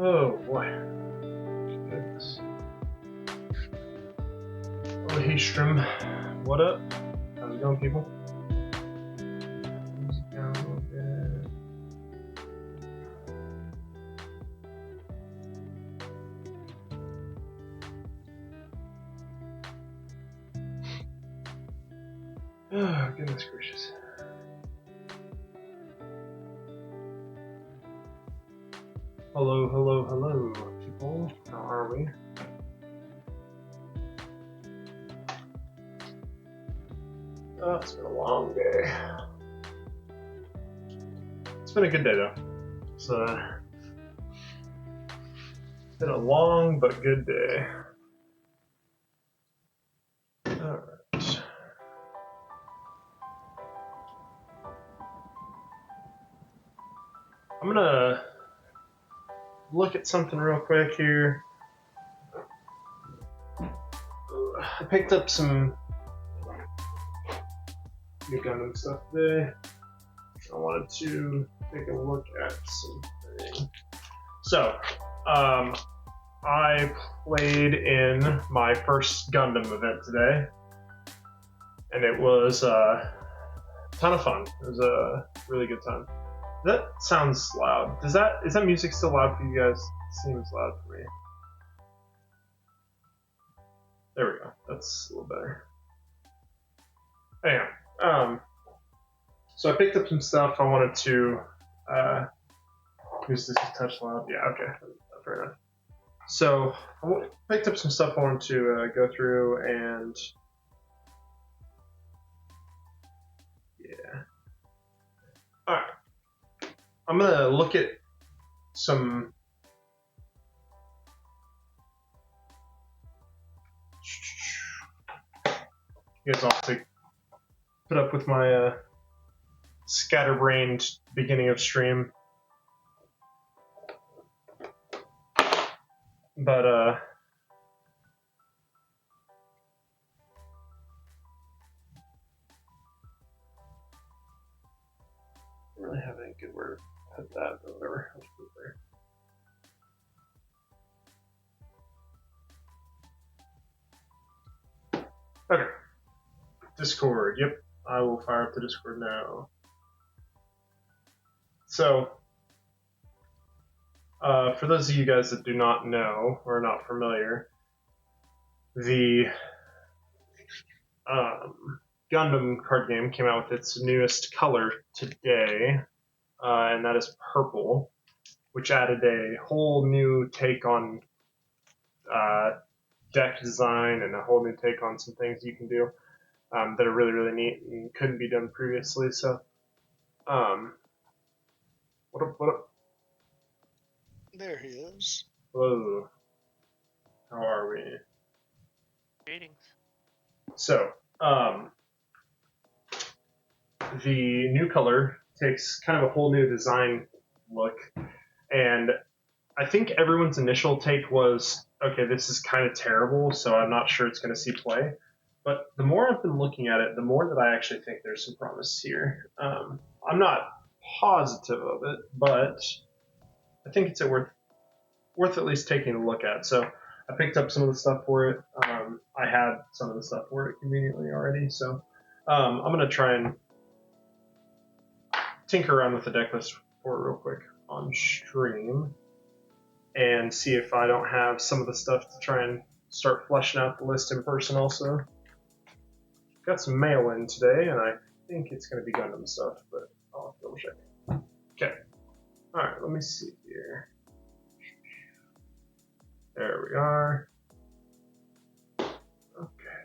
Oh boy. Goodness. Oh, hey Strim. What up? How's it going, people? Music down a little bit. Oh, goodness gracious. Hello, hello, hello, people. How are we? Oh, it's been a long day. It's been a good day, though. It's been a long but good day. Alright. I'm gonna look at something real quick here. I picked up some new Gundam stuff today. I wanted to take a look at something. So, I played in my first Gundam event today, and it was a ton of fun. It was a really good time. That sounds loud. Is that music still loud for you guys? It seems loud for me. There we go. That's a little better. Anyhow, so I picked up some stuff. I wanted to. Is this touch loud? Yeah. Okay. Fair enough. So I picked up some stuff I wanted to go through, and yeah. All right. I'm gonna look at some. You guys all have to put up with my scatterbrained beginning of stream. But I don't really have any good word to put that, but whatever. I'll just put it there. Okay. Discord. Yep. I will fire up the Discord now. So, for those of you guys that do not know or are not familiar, the Gundam card game came out with its newest color today, and that is purple, which added a whole new take on deck design and a whole new take on some things you can do that are really, really neat and couldn't be done previously. So, what up? There he is. Hello. How are we? Greetings. So, the new color takes kind of a whole new design look, and I think everyone's initial take was, okay, this is kind of terrible, so I'm not sure it's going to see play. But the more I've been looking at it, the more that I actually think there's some promise here. I'm not positive of it, but I think it's worth at least taking a look at. So I picked up some of the stuff for it. I had some of the stuff for it conveniently already, so I'm going to try and tinker around with the deck list for it real quick on stream and see if I don't have some of the stuff to try and start fleshing out the list in person also. Got some mail in today, and I think it's going to be Gundam stuff, but I'll have to double check. Okay. Alright, let me see here. There we are. Okay.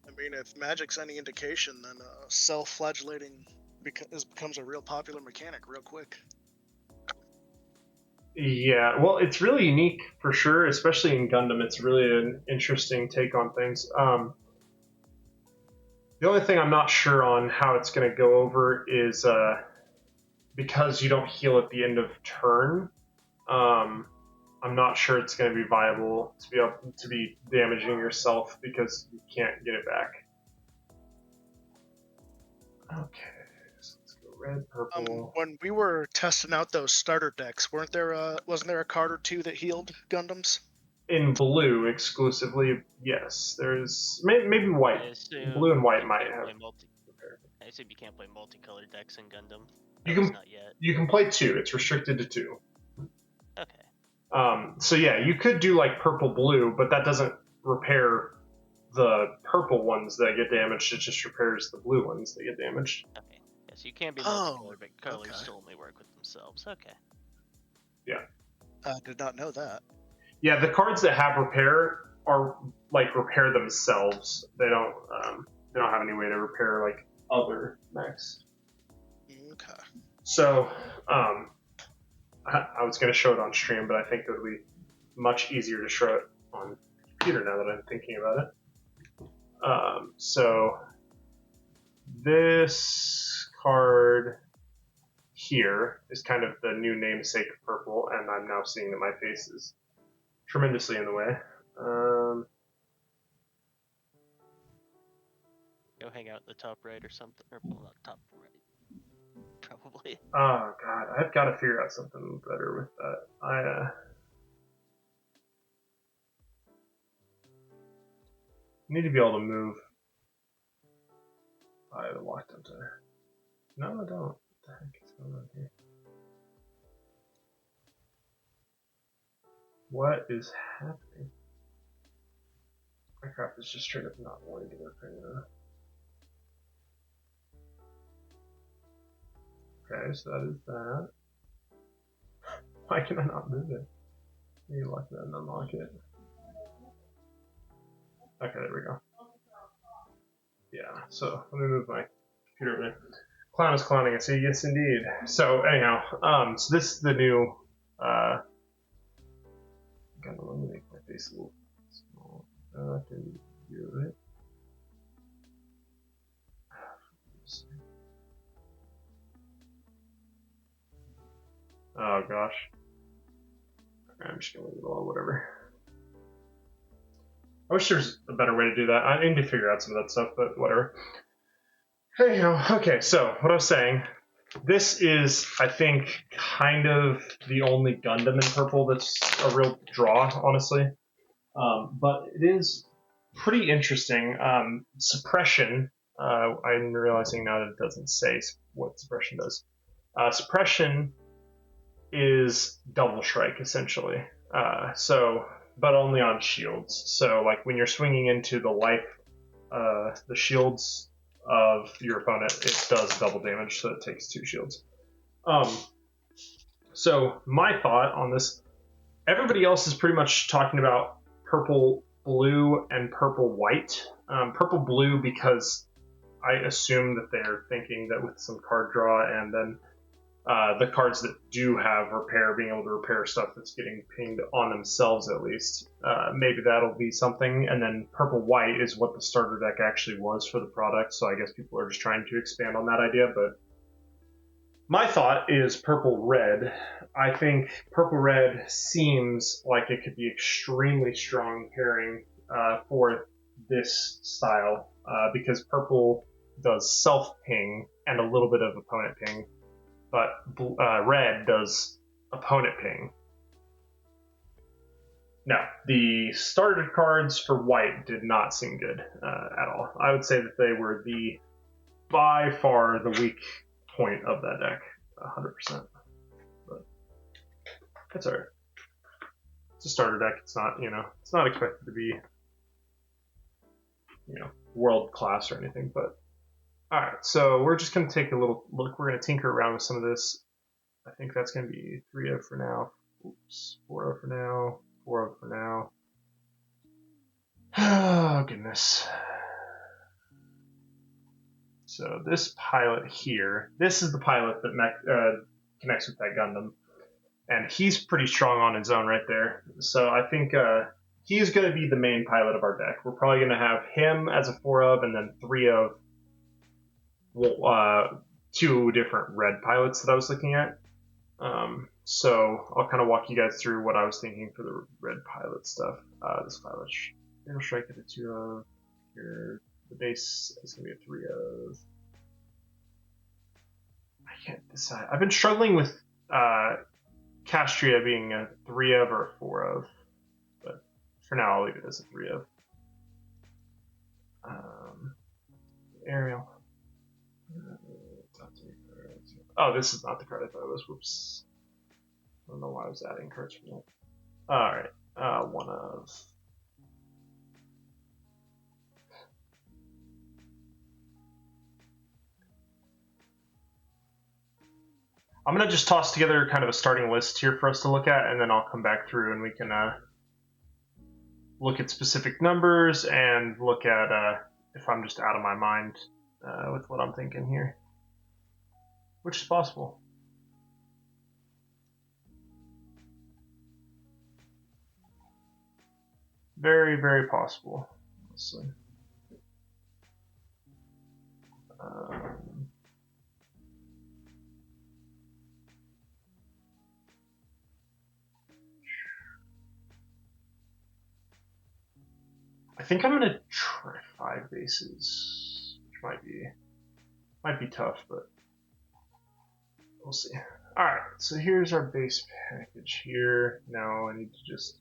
I mean, if magic's any indication, then self-flagellating becomes a real popular mechanic real quick. Yeah, well, it's really unique for sure, especially in Gundam. It's really an interesting take on things. The only thing I'm not sure on how it's going to go over is because you don't heal at the end of turn. I'm not sure it's going to be viable to be able to be damaging yourself because you can't get it back. Okay, so let's go red, purple. When we were testing out those starter decks, wasn't there a card or two that healed Gundams? In blue exclusively, yes. There's maybe white. Blue and white might have. I assume you can't play multicolored decks in Gundam. Not yet. You can play 2. It's restricted to 2. Okay. So yeah, you could do like purple blue, but that doesn't repair the purple ones that get damaged. It just repairs the blue ones that get damaged. Okay. Yeah, so you can be Oh, multicolored, but colors okay. still only work with themselves. Okay. I did not know that. Yeah, the cards that have repair are like repair themselves. They don't have any way to repair like other mechs. Okay. So I was going to show it on stream, but I think it would be much easier to show it on computer now that I'm thinking about it. So this card here is kind of the new namesake of purple, and I'm now seeing that my face is tremendously in the way. Go hang out in the top right or something. Or, well, not top right. Probably. Oh god, I've got to figure out something better with that. I need to be able to move. I have locked up there. No, I don't. What the heck is going on here? What is happening? Minecraft is just straight up not wanting to work right now. Okay, so that is that. Why can I not move it? Maybe lock that and unlock it. Okay, there we go. Yeah, so let me move my computer over there. Clown is clowning. I say yes, indeed. So anyhow, so this is the new. Gotta eliminate my face a little small. I can do it. Oh gosh. Okay, I'm just gonna leave it alone. Whatever. I wish there's a better way to do that. I need to figure out some of that stuff, but whatever. Anyhow, okay, so what I was saying, this is, I think, kind of the only Gundam in purple that's a real draw, honestly. But it is pretty interesting. Suppression, I'm realizing now that it doesn't say what suppression does. Suppression is double strike, essentially. But only on shields. So, like, when you're swinging into the life, the shields of your opponent, it does double damage, so it takes 2 shields. So my thought on this, everybody else is pretty much talking about purple blue and purple white. Purple blue because I assume that they're thinking that with some card draw and then the cards that do have repair, being able to repair stuff that's getting pinged on themselves at least, maybe that'll be something. And then purple white is what the starter deck actually was for the product, so I guess people are just trying to expand on that idea. But my thought is purple red. I think purple red seems like it could be extremely strong pairing for this style because purple does self ping and a little bit of opponent ping, but red does opponent ping. No, the starter cards for white did not seem good at all. I would say that they were by far the weak point of that deck, 100%. But that's alright. It's a starter deck. It's not, it's not expected to be, world class or anything. But all right, so we're just gonna take a little look. We're gonna tinker around with some of this. I think that's gonna be 3-0 for now. Oops, 4-0 for now. 4-0 for now. Oh goodness. So this pilot here, this is the pilot that connects with that Gundam, and he's pretty strong on his own right there. So I think he's going to be the main pilot of our deck. We're probably going to have him as a 4-of, and then 3 of 2 different red pilots that I was looking at. So I'll kind of walk you guys through what I was thinking for the red pilot stuff. This pilot, it'll strike at a 2 of. Here, the base is going to be a 3 of. I can't decide. I've been struggling with Castria being a 3 of or a 4 of, but for now I'll leave it as a 3 of. Ariel. Oh, this is not the card I thought it was. Whoops. I don't know why I was adding cards from that. Alright. 1 of. I'm gonna just toss together kind of a starting list here for us to look at, and then I'll come back through and we can look at specific numbers and look at if I'm just out of my mind with what I'm thinking here, which is possible. Very, very possible. Let's see. I think I'm gonna try 5 bases, which might be tough, but we'll see. All right, so here's our base package here. Now I need to just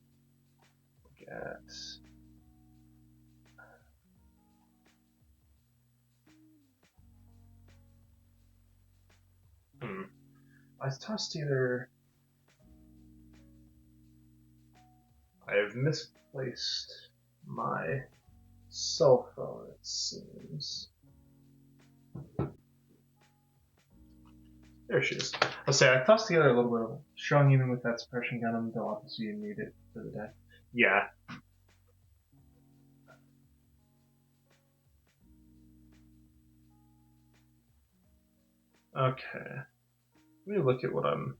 look at. I tossed either. I have misplaced my cell phone, it seems. There she is. Let's say I tossed together a little bit of strong even with that suppression gun. They'll obviously need it for the deck. Yeah. Okay. Let me look at what I'm.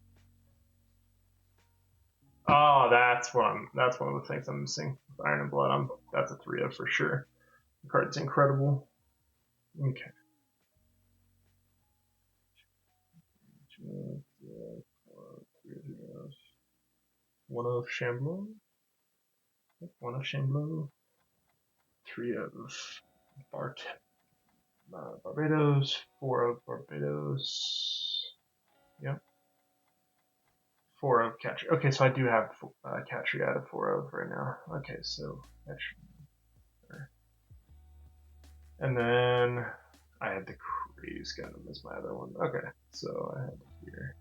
Oh, that's one of the things I'm missing. Iron and Blood. That's a 3-of for sure. The card's incredible. Okay. 1 of Shamblo. 1 of Shamblo. 3 of Barbados. 4 of Barbados. Yep. 4 of Catry. Okay, so I do have Catry out of 4 of right now. Okay, so that should be better. And then I had the Craze Gundam as my other one. Okay, so I had here.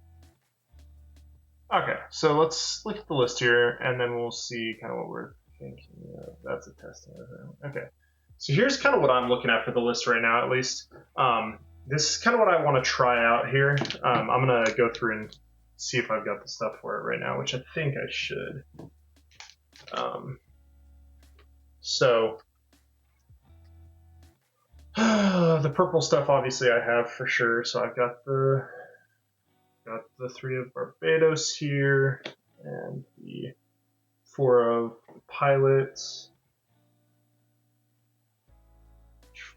Okay, so let's look at the list here, and then we'll see kind of what we're thinking of. That's a testing. Okay, so here's kind of what I'm looking at for the list right now, at least. This is kind of what I want to try out here. I'm going to go through and see if I've got the stuff for it right now, which I think I should. So the purple stuff, obviously, I have for sure. So I've got the 3 of Barbados here, and the 4 of Pilot,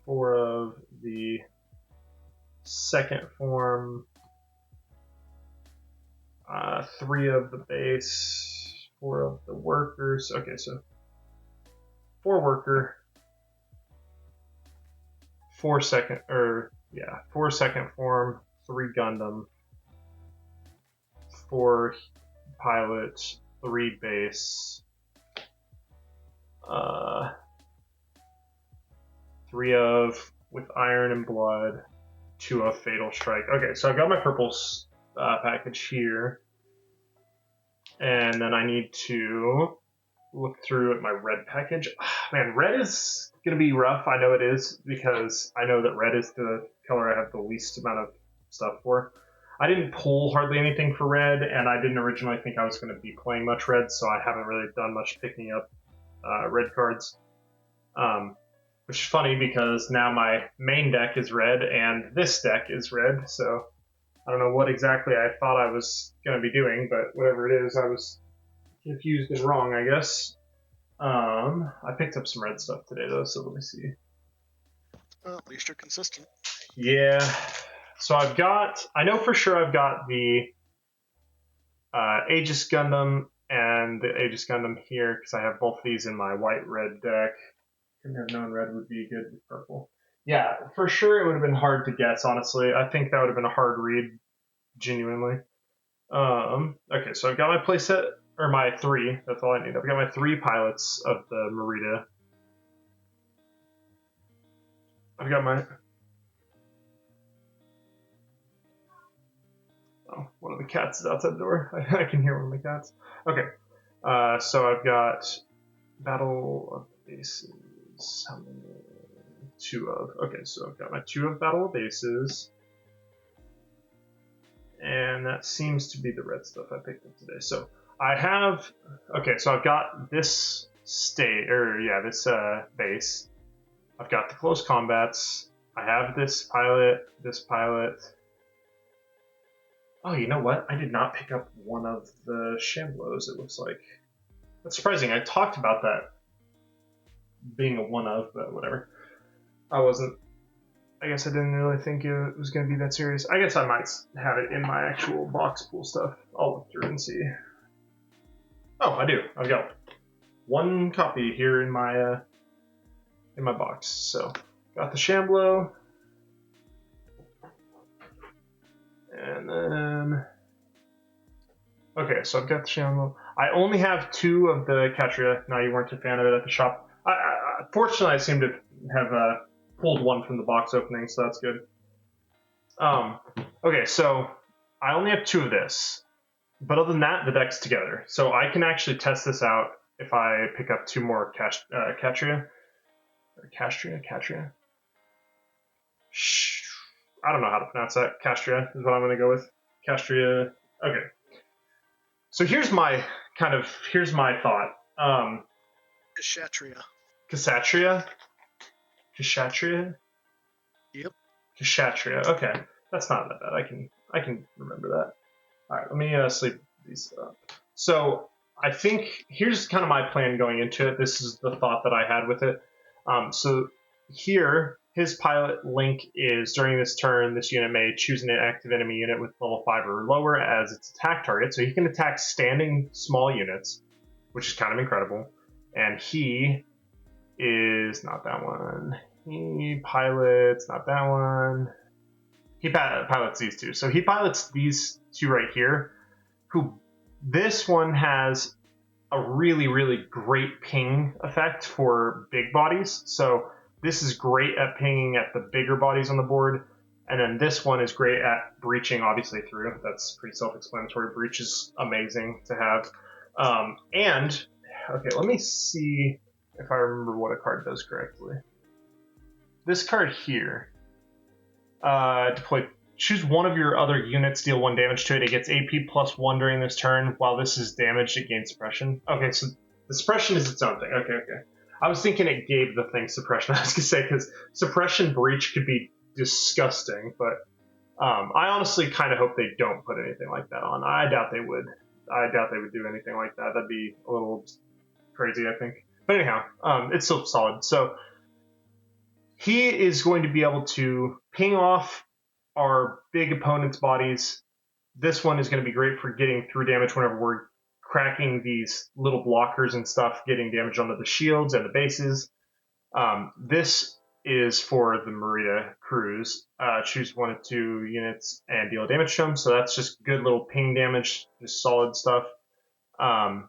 4 of the second form, 3 of the base, 4 of the workers. Okay, so 4 worker, 4 second form, 3 Gundam, 4 pilot, 3 base, 3 of with Iron and Blood, 2 of Fatal Strike. Okay, so I've got my purple package here, and then I need to look through at my red package. Man, red is going to be rough. I know it is, because I know that red is the color I have the least amount of stuff for. I didn't pull hardly anything for red, and I didn't originally think I was going to be playing much red, so I haven't really done much picking up red cards. Which is funny, because now my main deck is red, and this deck is red, so I don't know what exactly I thought I was going to be doing, but whatever it is, I was confused and wrong, I guess. I picked up some red stuff today, though, so let me see. Well, at least you're consistent. Yeah. So I know for sure I've got the Aegis Gundam and the Aegis Gundam here, because I have both of these in my white-red deck. Couldn't have known red would be good with purple. Yeah, for sure it would have been hard to guess, honestly. I think that would have been a hard read, genuinely. Okay, so I've got my playset, or my 3, that's all I need. I've got my 3 pilots of the Merida. I've got my... Oh, one of the cats is outside the door. I can hear one of the cats. Okay, so I've got Battle of Bases. How many? 2 of. Okay, so I've got my 2 of Battle of Bases. And that seems to be the red stuff I picked up today. So I have, okay, so I've got this this base. I've got the close combats. I have this pilot. Oh, you know what? I did not pick up one of the Shamblos, it looks like. That's surprising. I talked about that being a one of, but whatever. I guess I didn't really think it was going to be that serious. I guess I might have it in my actual box pool stuff. I'll look through and see. Oh, I do. I've got one copy here in my box. So, got the Shamblo. And then... Okay, so I've got the Shamblo. I only have 2 of the Katria. Now, you weren't a fan of it at the shop. Fortunately, I seem to have pulled one from the box opening, so that's good. Okay, so I only have 2 of this. But other than that, the deck's together. So I can actually test this out if I pick up 2 more Katria. Katria? Shh. I don't know how to pronounce that. Castria is what I'm going to go with. Castria. Okay. So here's my thought. Kshatriya. Kshatriya? Kshatriya? Yep. Kshatriya. Okay. That's not that bad. I can remember that. All right, let me sleep these up. So I think here's kind of my plan going into it. This is the thought that I had with it. So here, his pilot link is during this turn, this unit may choose an active enemy unit with level 5 or lower as its attack target. So he can attack standing small units, which is kind of incredible. And he is not that one. He pilots not that one. He pilots these 2. So he pilots these 2 right here, who this one has a really, really great ping effect for big bodies. So this is great at pinging at the bigger bodies on the board. And then this one is great at breaching, obviously, through. That's pretty self-explanatory. Breach is amazing to have. And, okay, let me see if I remember what a card does correctly. This card here, deploy. Choose one of your other units, deal 1 damage to it. It gets AP +1 during this turn. While this is damaged, it gains suppression. Okay, so the suppression is its own thing. Okay. I was thinking it gave the thing suppression. I was going to say, because suppression breach could be disgusting, but I honestly kind of hope they don't put anything like that on. I doubt they would. I doubt they would do anything like that. That'd be a little crazy, I think. But anyhow, it's still solid. So he is going to be able to ping off our big opponent's bodies. This one is going to be great for getting through damage whenever we're cracking these little blockers and stuff, getting damage onto the shields and the bases. This is for the Merida crews. Choose 1 of 2 units and deal damage to them. So that's just good little ping damage, just solid stuff.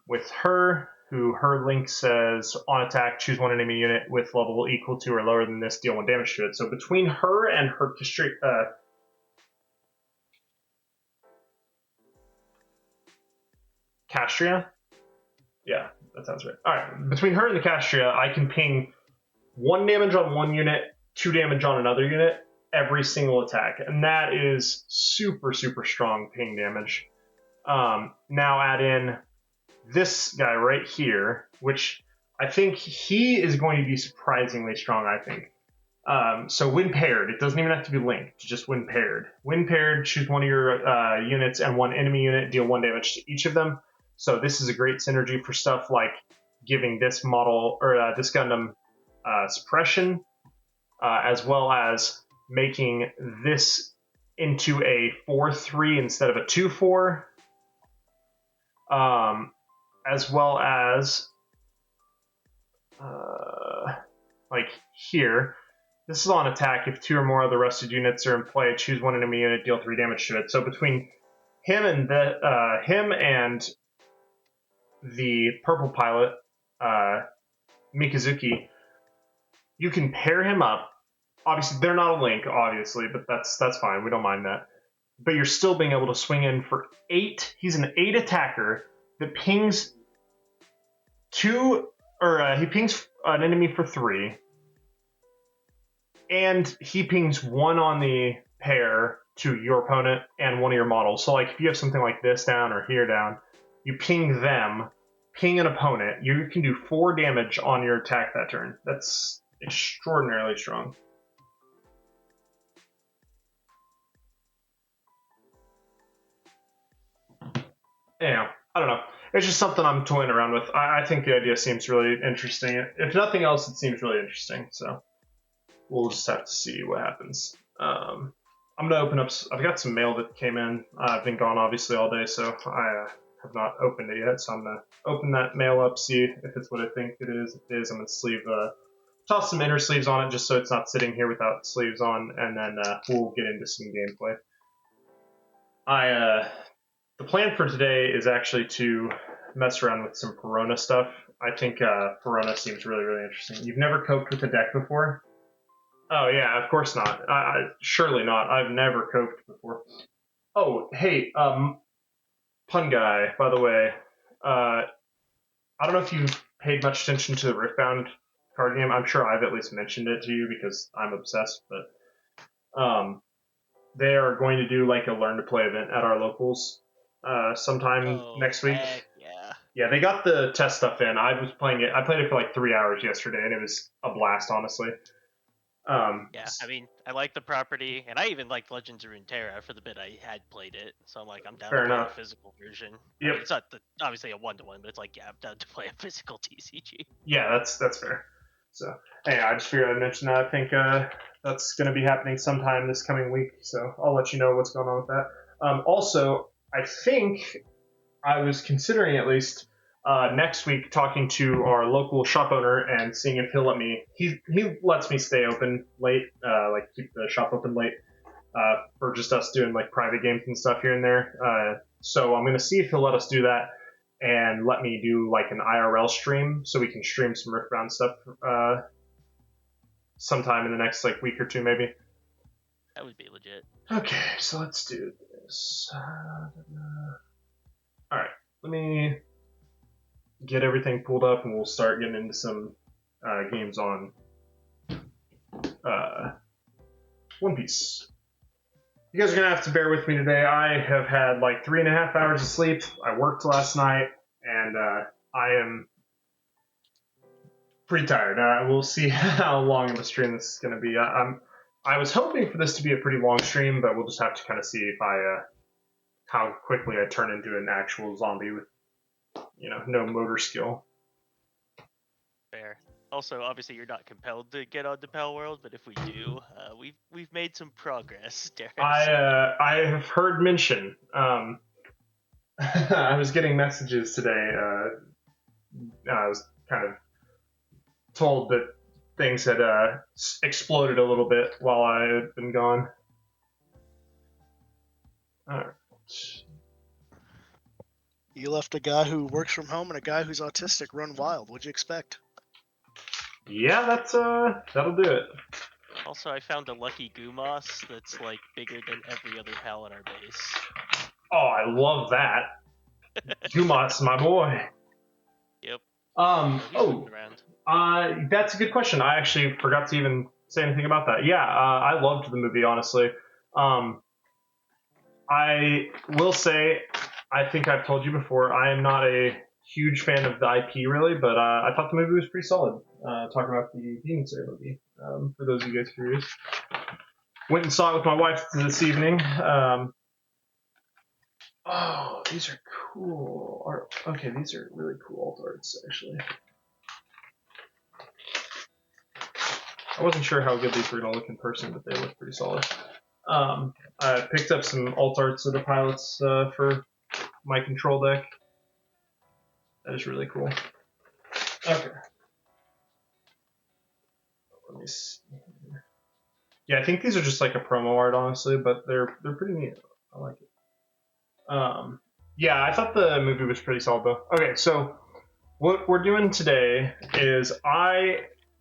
With her, her link says on attack, choose 1 enemy unit with level equal to or lower than this, deal 1 damage to it. So between her and her Castria? Yeah, that sounds right. Alright, between her and the Castria, I can ping 1 damage on 1 unit, 2 damage on another unit, every single attack. And that is super, super strong ping damage. Now add in this guy right here, which I think he is going to be surprisingly strong, I think. So when paired, it doesn't even have to be linked, just when paired. When paired, choose 1 of your units and 1 enemy unit, deal 1 damage to each of them. So this is a great synergy for stuff like giving this model or this Gundam suppression, as well as making this into a 4-3 instead of a 2-4, as well as like here. This is on attack. If 2 or more of the rested units are in play, choose 1 enemy unit, deal 3 damage to it. So between him and the purple pilot, Mikazuki, you can pair him up. Obviously, they're not a link, obviously, but that's fine. We don't mind that. But you're still being able to swing in for 8. He's an 8 attacker that pings he pings an enemy for 3. And he pings 1 on the pair to your opponent and one of your models. So like if you have something like this down or here down, you ping them, ping an opponent. You can do 4 damage on your attack that turn. That's extraordinarily strong. Yeah, I don't know. It's just something I'm toying around with. I think the idea seems really interesting. If nothing else, it seems really interesting. So we'll just have to see what happens. I'm gonna open up. I've got some mail that came in. I've been gone obviously all day, so I have not opened it yet. So I'm gonna open that mail up, see if it's what I think it is. If it is, I'm gonna toss some inner sleeves on it just so it's not sitting here without sleeves on, and then we'll get into some gameplay. The plan for today is actually to mess around with some Perona stuff. I think Perona seems really, really interesting. You've never coped with a deck before? Oh yeah, of course not. Surely not. I've never coped before. Oh, hey, Pun Guy, by the way. I don't know if you paid much attention to the Riftbound card game. I'm sure I've at least mentioned it to you because I'm obsessed, but they are going to do like a learn to play event at our locals sometime next week. Yeah, they got the test stuff in. I was playing it. I played it for like 3 hours yesterday, and it was a blast, honestly. Yeah, I mean, I like the property, and I even liked Legends of Runeterra for the bit I had played it. So I'm like, I'm down Fair to play enough. a physical version. Yep. I mean, it's not obviously a 1-to-1, but it's like, yeah, I'm down to play a physical TCG. Yeah, that's fair. So, hey, I just figured I'd mention that. I think that's going to be happening sometime this coming week. So I'll let you know what's going on with that. Also, I think I was considering at least next week talking to our local shop owner and seeing if he'll let me. He lets me stay open late, like keep the shop open late for just us doing like private games and stuff here and there. So I'm going to see if he'll let us do that and let me do like an IRL stream so we can stream some Riftbound stuff sometime in the next like week or two maybe. That would be legit. Okay, so let's do this. Alright, let me get everything pulled up and we'll start getting into some games on One Piece. You guys are going to have to bear with me today. I have had like 3.5 hours of sleep. I worked last night, and I am pretty tired. We'll see how long of a stream this is going to be. I was hoping for this to be a pretty long stream, but we'll just have to kind of see if how quickly I turn into an actual zombie with, no motor skill. Fair. Also, obviously, you're not compelled to get on to Pal World, but if we do, we've made some progress, Derek. I have heard mention. I was getting messages today. I was kind of told that things had exploded a little bit while I had been gone. All right. You left a guy who works from home and a guy who's autistic run wild. What'd you expect? Yeah, that'll do it. Also, I found a lucky Gumas that's like bigger than every other pal in our base. Oh, I love that. Gumas, my boy. Yep. That's a good question. I actually forgot to even say anything about that. Yeah, I loved the movie, honestly. I will say, I think I've told you before, I am not a huge fan of the IP, really, but I thought the movie was pretty solid. Talking about the Demon Slayer movie, for those of you guys curious. Went and saw it with my wife this evening. Oh, these are cool art. Okay, these are really cool alt arts, actually. I wasn't sure how good these were going to look in person, but they look pretty solid. I picked up some alt arts of the pilots for my control deck. That is really cool. Okay. Let me see. Yeah, I think these are just like a promo art, honestly, but they're pretty neat. I like it. Yeah, I thought the movie was pretty solid, though. Okay, so what we're doing today is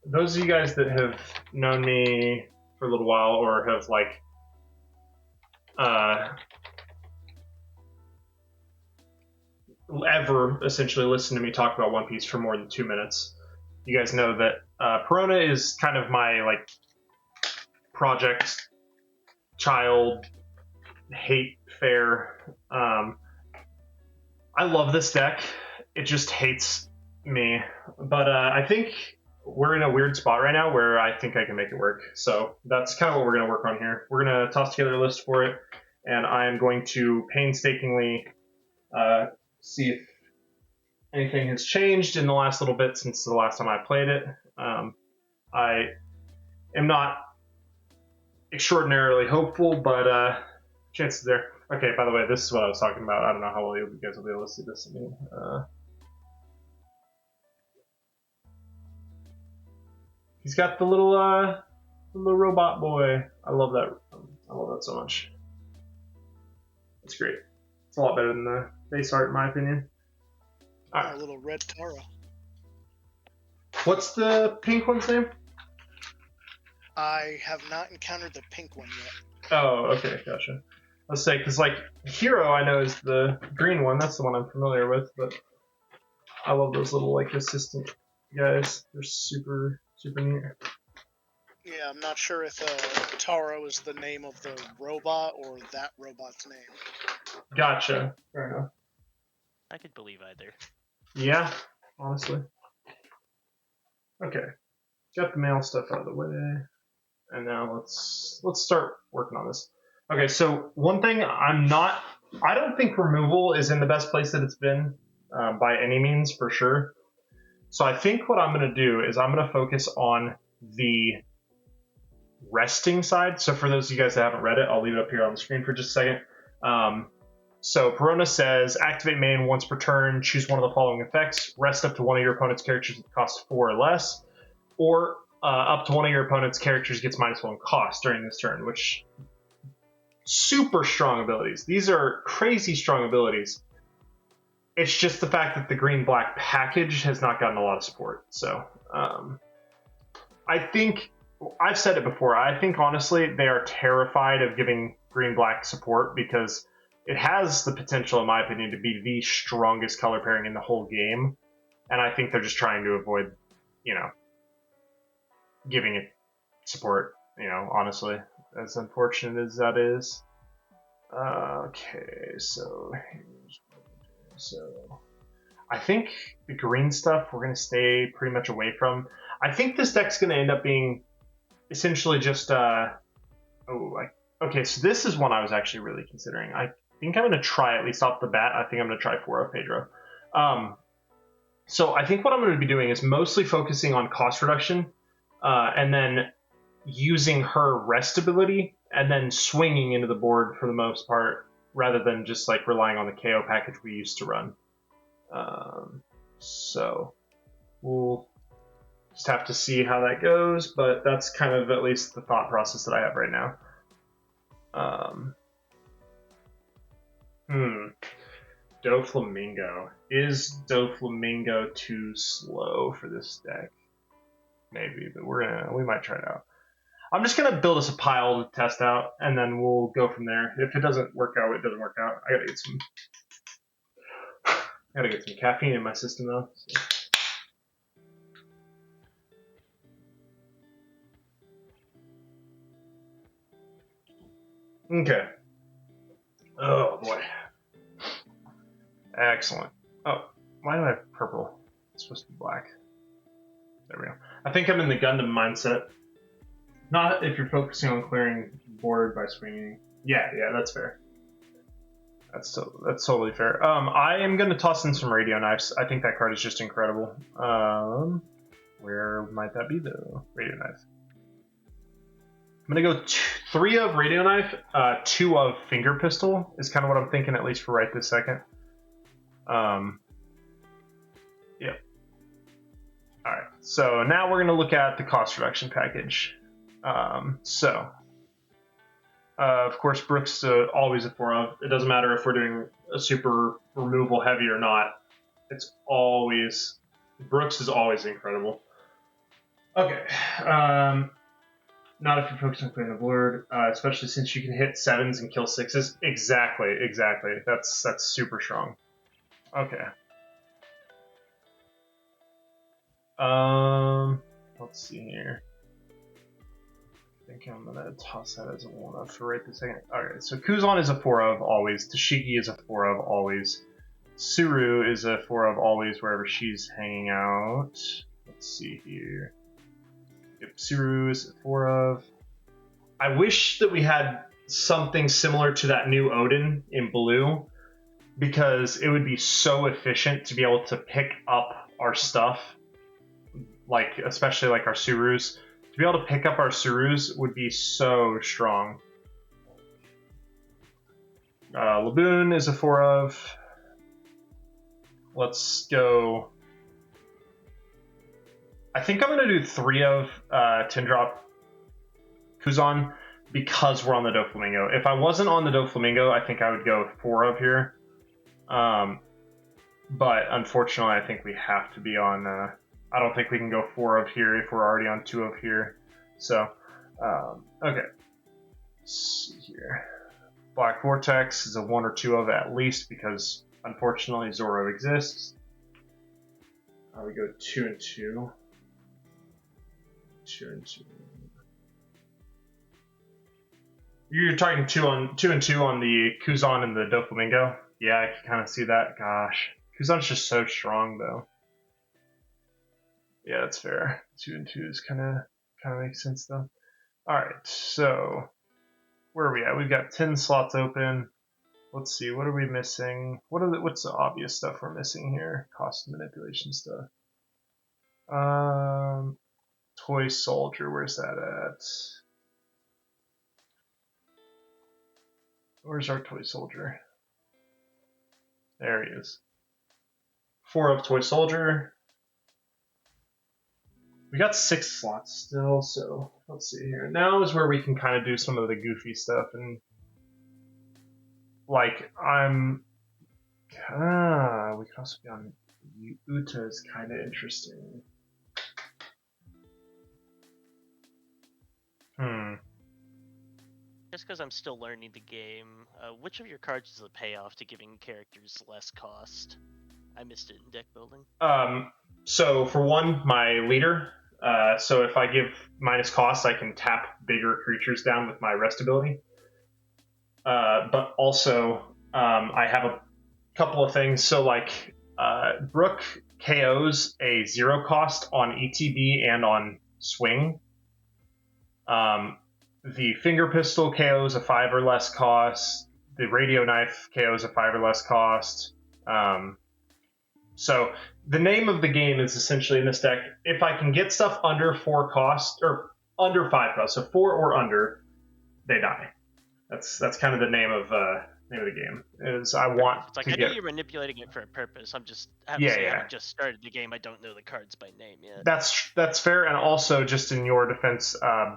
those of you guys that have known me for a little while or have like ever essentially listened to me talk about One Piece for more than 2 minutes, you guys know that Perona is kind of my like project child hate fair. I love this deck. It just hates me. But I think we're in a weird spot right now where I think I can make it work. So that's kind of what we're going to work on here. We're going to toss together a list for it, and I'm going to painstakingly see if anything has changed in the last little bit since the last time I played it. I am not extraordinarily hopeful, but chances there. Okay, by the way, this is what I was talking about. I don't know how well you guys will be able to see this. He's got the little robot boy. I love that. I love that so much. It's great. It's a lot better than the base art, in my opinion. All right. A little red Tara. What's the pink one's name? I have not encountered the pink one yet. Oh, okay, gotcha. Let's say, because like Hero, I know is the green one. That's the one I'm familiar with. But I love those little like assistant guys. They're super neat. Yeah, I'm not sure if Taro is the name of the robot or that robot's name. Gotcha. Fair enough. I could believe either. Yeah, honestly. Okay, got the mail stuff out of the way, and now let's start working on this. Okay, so one thing I don't think removal is in the best place that it's been by any means, for sure. So I think what I'm going to do is I'm going to focus on the resting side. So for those of you guys that haven't read it, I'll leave it up here on the screen for just a second. So Perona says, activate main once per turn, choose one of the following effects, rest up to one of your opponent's characters at the cost of 4 or less, or up to one of your opponent's characters gets -1 cost during this turn, which super strong abilities. These are crazy strong abilities. It's just the fact that the green-black package has not gotten a lot of support. So I think, I've said it before, I think honestly they are terrified of giving green-black support because it has the potential, in my opinion, to be the strongest color pairing in the whole game. And I think they're just trying to avoid, giving it support, honestly, as unfortunate as that is. Okay, so I think the green stuff we're going to stay pretty much away from. I think this deck's going to end up being essentially just, okay, so this is one I was actually really considering. I think I'm going to try, at least off the bat, I think I'm going to try Foro Pedro. So I think what I'm going to be doing is mostly focusing on cost reduction, and then using her rest ability, and then swinging into the board for the most part, rather than just like relying on the KO package we used to run. So we'll just have to see how that goes, but that's kind of at least the thought process that I have right now. Doflamingo. Is Doflamingo too slow for this deck? Maybe, but we might try it out. I'm just gonna build us a pile to test out, and then we'll go from there. If it doesn't work out, it doesn't work out. I gotta get some caffeine in my system though. So. Okay. Oh boy. Excellent. Oh, why do I have purple? It's supposed to be black. There we go. I think I'm in the Gundam mindset. Not if you're focusing on clearing board by swinging. Yeah, that's fair. That's totally fair. I am going to toss in some Radio Knives. I think that card is just incredible. Where might that be, though? Radio Knife. I'm going to go 3 of Radio Knife, 2 of Finger Pistol is kind of what I'm thinking, at least for right this second. Yeah. All right. So now we're going to look at the cost reduction package. Of course, Brooks always a 4 of. It doesn't matter if we're doing a super removal heavy or not. It's always, Brooks is always incredible. Okay. Not if you're focused on clearing the board, especially since you can hit 7s and kill 6s. Exactly. That's super strong. Okay. Let's see here. think I'm gonna toss that as a 1 of for right this second. Alright, so Kuzan is a 4 of always. Tashigi is a 4 of always. Suru is a 4 of always wherever she's hanging out. Let's see here. Yep, Suru is a 4 of. I wish that we had something similar to that new Odin in blue, because it would be so efficient to be able to pick up our stuff, like especially like our Surus. To be able to pick up our Surus would be so strong. Laboon is a 4 of. Let's go. I think I'm going to do 3 of Tindrop Kuzan because we're on the Doflamingo. If I wasn't on the Doflamingo, I think I would go 4 of here. But unfortunately, I think we have to be on. I don't think we can go 4 of here if we're already on 2 of here. So, okay. Let's see here. Black Vortex is a 1 or 2 of at least because unfortunately Zoro exists. We go 2 and 2. 2 and 2. You're talking 2 and 2 on the Kuzan and the Doflamingo? Yeah, I can kind of see that. Gosh. Kuzan's just so strong, though. Yeah, that's fair. 2 and 2 is kind of makes sense, though. Alright, so where are we at? We've got 10 slots open. Let's see, what are we missing? What's the obvious stuff we're missing here? Cost manipulation stuff. Toy Soldier, where's that at? Where's our Toy Soldier? There he is. 4 of Toy Soldier. We got 6 slots still, so let's see here. Now is where we can kind of do some of the goofy stuff, and like we could also be on Uta is kind of interesting. Just because I'm still learning the game, which of your cards is a payoff to giving characters less cost? I missed it in deck building. So for one, my leader. So if I give minus cost, I can tap bigger creatures down with my rest ability. But also, I have a couple of things. So like, Brook KOs a 0 cost on ETB and on Swing. The Finger Pistol KOs a 5 or less cost. The Radio Knife KOs a 5 or less cost. So the name of the game is essentially in this deck, if I can get stuff under 4 cost, or under 5 cost, so 4 or under, they die. That's kind of the name of the game. Is I want it's like to I get... know you're manipulating it for a purpose. I'm just Yeah. having just started the game. I don't know the cards by name yet. That's fair, and also just in your defense,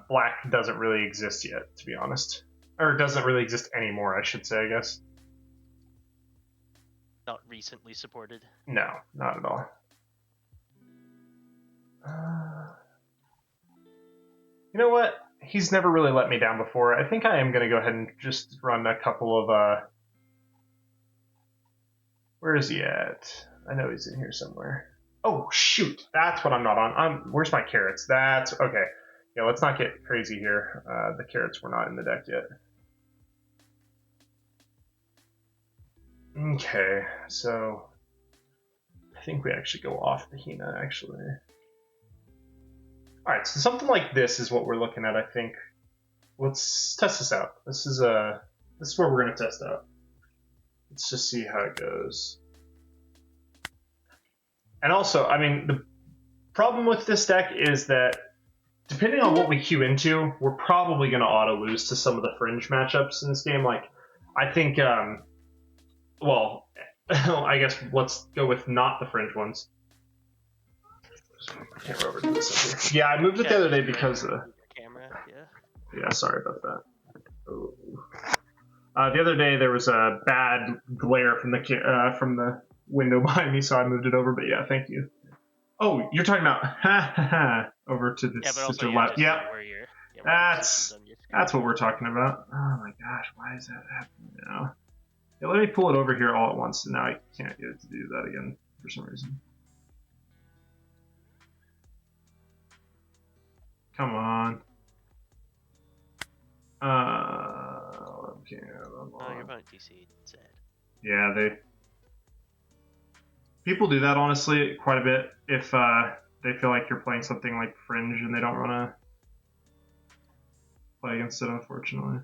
black doesn't really exist yet, to be honest, or doesn't really exist anymore. I should say, I guess. Not recently supported. No, not at all. You know what? He's never really let me down before. I think I am going to go ahead and just run a couple of... Where is he at? I know he's in here somewhere. Oh, shoot. That's what I'm not on. Where's my carrots? That's... Okay. Yeah, let's not get crazy here. The carrots were not in the deck yet. Okay, so... I think we actually go off the Hina, actually. Alright, so something like this is what we're looking at, I think. Let's test this out. This is where we're going to test out. Let's just see how it goes. And also, I mean, the problem with this deck is that depending on what we queue into, we're probably going to auto-lose to some of the fringe matchups in this game. Like, I think, well, I guess let's go with not the fringe ones. Camera over to this here. Yeah, I moved it the other day because camera, yeah, sorry about that. Oh. The other day there was a bad glare from the window behind me, so I moved it over. But yeah, thank you. Oh, you're talking about over to this to the left. Yeah, that's what we're talking about. Oh my gosh, why is that happening now? Yeah, let me pull it over here all at once, and now I can't get it to do that again for some reason. Come on. Okay. Oh, your opponent DC'd. Sad. Yeah, people do that honestly quite a bit if they feel like you're playing something like Fringe and they don't want to play against it, unfortunately.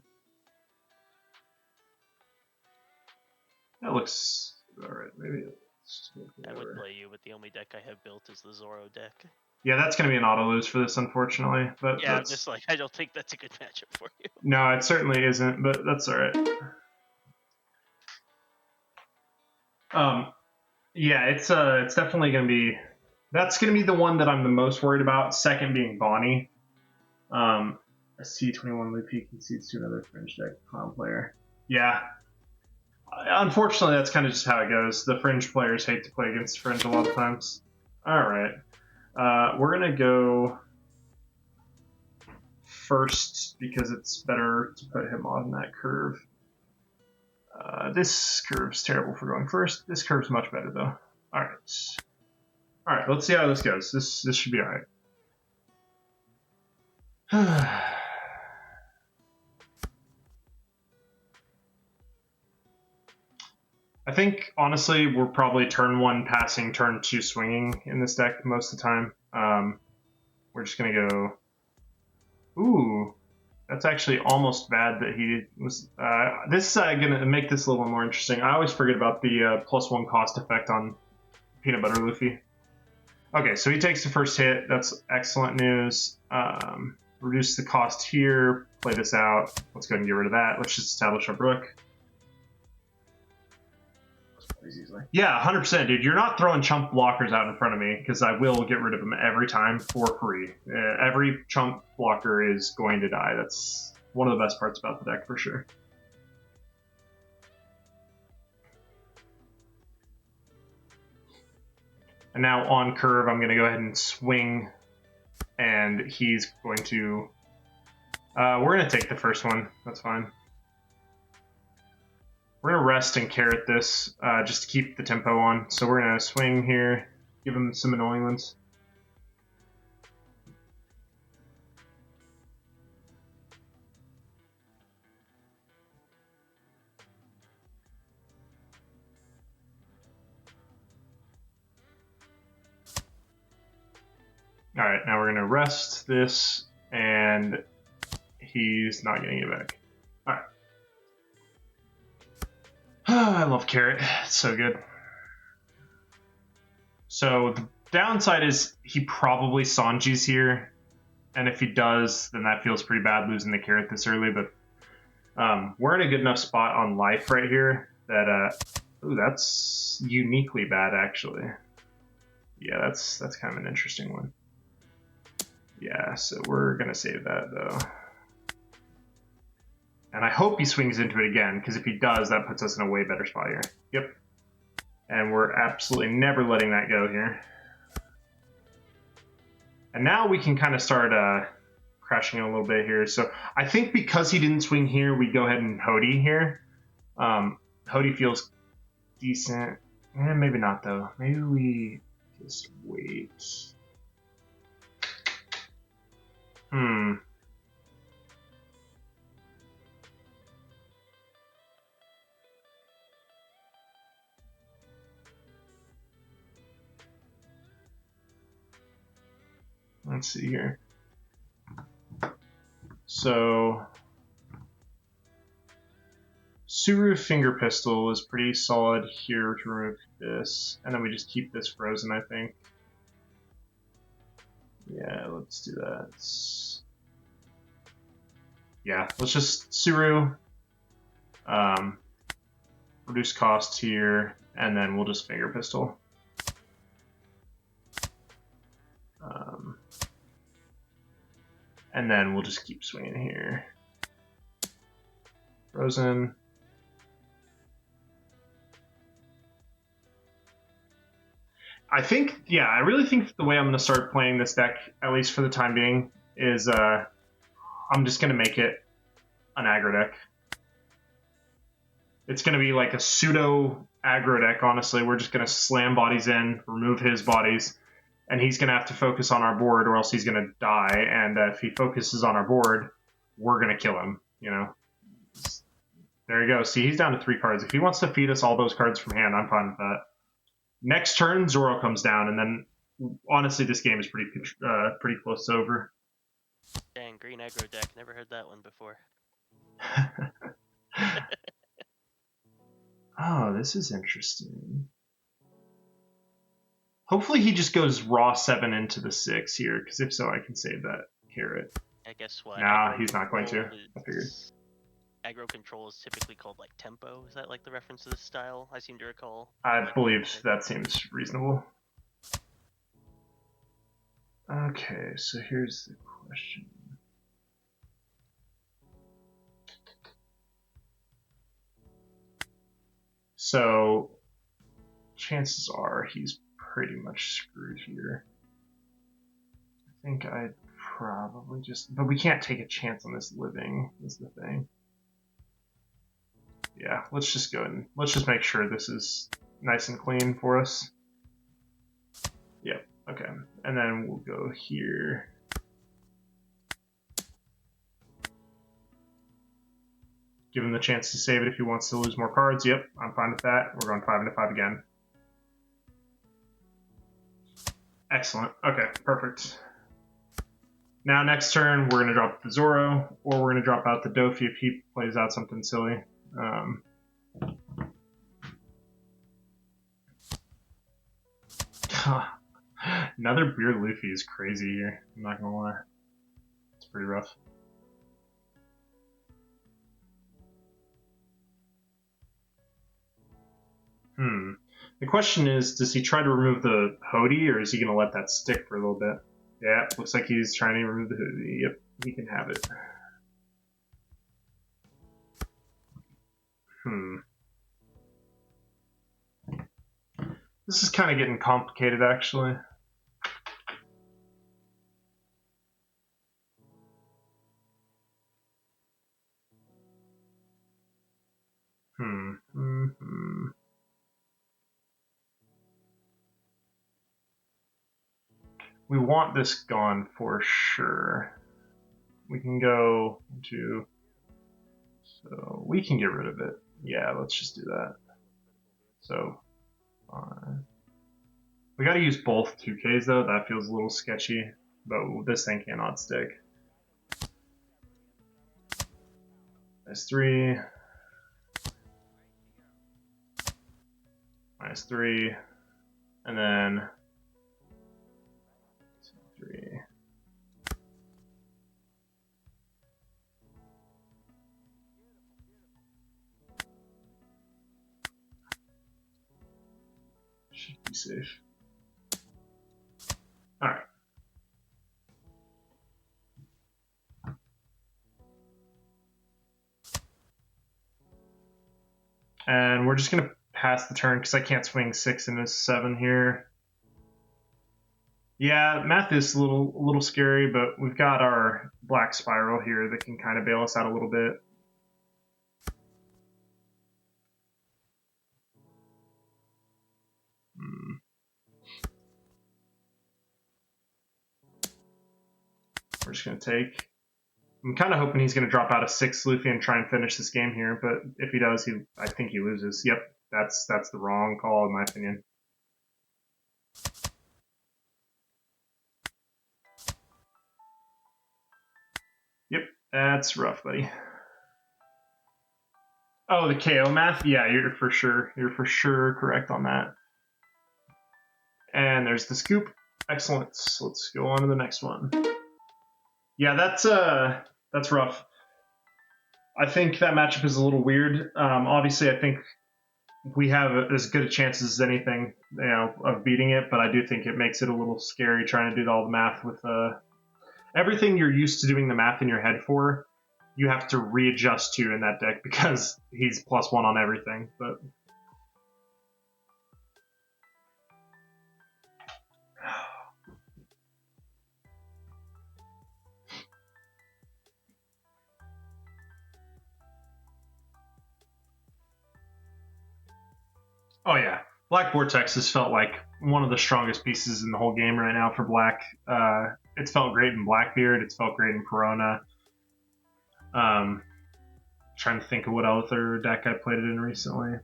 That looks alright. Maybe it's I would play you, but the only deck I have built is the Zoro deck. Yeah, that's going to be an auto lose for this, unfortunately. But Yeah, I'm just like, I don't think that's a good matchup for you. No, it certainly isn't, but that's alright. Yeah, it's definitely going to be. That's going to be the one that I'm the most worried about. Second being Bonnie. A C21 Luffy concedes to another Fringe deck clown player. Yeah. Unfortunately, that's kind of just how it goes. The Fringe players hate to play against Fringe a lot of times. Alright. We're going to go first because it's better to put him on that curve. This curve's terrible for going first. This curve's much better, though. Alright. Alright, let's see how this goes. This should be alright. I think, honestly, we're probably turn 1 passing, turn 2 swinging in this deck most of the time. We're just going to go... Ooh, that's actually almost bad that he was... this is going to make this a little more interesting. I always forget about the +1 cost effect on Peanut Butter Luffy. Okay, so he takes the first hit. That's excellent news. Reduce the cost here. Play this out. Let's go ahead and get rid of that. Let's just establish our Brook. Yeah, 100%, dude. You're not throwing chump blockers out in front of me because I will get rid of them every time for free. Every chump blocker is going to die. That's one of the best parts about the deck for sure. And now on curve, I'm going to go ahead and swing, and he's going to... we're going to take the first one. That's fine. We're going to rest and carrot this just to keep the tempo on. So we're going to swing here, give him some annoying ones. Alright, now we're going to rest this, and he's not getting it back. Alright. I love carrot. It's so good. So the downside is he probably Sanji's here, and if he does, then that feels pretty bad losing the carrot this early, but we're in a good enough spot on life right here that, ooh, that's uniquely bad, actually. Yeah, that's kind of an interesting one. Yeah, so we're going to save that, though. And I hope he swings into it again, because if he does, that puts us in a way better spot here. Yep. And we're absolutely never letting that go here. And now we can kind of start crashing a little bit here. So I think because he didn't swing here, we go ahead and Hody here. Hody feels decent. Maybe not, though. Maybe we just wait. Let's see here. So Suru Finger Pistol is pretty solid here to remove this, and then we just keep this frozen, I think. Yeah, let's do that. Yeah, let's just Suru, reduce cost here, and then we'll just Finger Pistol. And then we'll just keep swinging here. Frozen. I think, yeah, I really think the way I'm going to start playing this deck, at least for the time being, is I'm just going to make it an aggro deck. It's going to be like a pseudo aggro deck, honestly. We're just going to slam bodies in, remove his bodies, and he's going to have to focus on our board or else he's going to die. And if he focuses on our board, we're going to kill him, you know? There you go. See, he's down to 3 cards. If he wants to feed us all those cards from hand, I'm fine with that. Next turn, Zoro comes down, and then honestly, this game is pretty close to over. Dang, green aggro deck. Never heard that one before. Oh, this is interesting. Hopefully he just goes raw 7 into the 6 here, because if so, I can save that carrot. I guess what? Nah, Aggro he's not going to. control I figured. is- Aggro control is typically called like tempo. Is that like the reference to this style? I seem to recall. I believe that seems reasonable. Okay, so here's the question. So, chances are he's pretty much screwed here. I think I'd probably just... But we can't take a chance on this living, is the thing. Yeah, let's just go and... Let's just make sure this is nice and clean for us. Yep, okay. And then we'll go here. Give him the chance to save it if he wants to lose more cards. Yep, I'm fine with that. We're going 5 into 5 again. Excellent. Okay, perfect. Now next turn, we're going to drop the Zoro, or we're going to drop out the Dofi if he plays out something silly. Another Beard Luffy is crazy here. I'm not going to lie. It's pretty rough. The question is, does he try to remove the Hody, or is he going to let that stick for a little bit? Yeah, looks like he's trying to remove the Hody. Yep, he can have it. This is kind of getting complicated, actually. We want this gone for sure. We can go to... So we can get rid of it. Yeah, let's just do that. So, we got to use both 2Ks though. That feels a little sketchy, but this thing cannot stick. -3. -3. And then 3. Should be safe. All right. And we're just going to pass the turn because I can't swing 6 into 7 here. Yeah, math is a little scary, but we've got our black spiral here that can kind of bail us out a little bit. We're just going to take. I'm kind of hoping he's going to drop out a 6 Luffy and try and finish this game here, but if he does, I think he loses. Yep, that's the wrong call in my opinion. Yep, that's rough, buddy. Oh, the KO math? Yeah, you're for sure correct on that. And there's the scoop. Excellent. So let's go on to the next one. Yeah, that's rough. I think that matchup is a little weird. Obviously, I think we have as good a chance as anything, of beating it, but I do think it makes it a little scary trying to do all the math with everything you're used to doing the math in your head for. You have to readjust to in that deck because he's +1 on everything. But oh yeah, Black Vortex has felt like one of the strongest pieces in the whole game right now for Black. It's felt great in Blackbeard. It's felt great in Corona. trying to think of what other deck I played it in recently.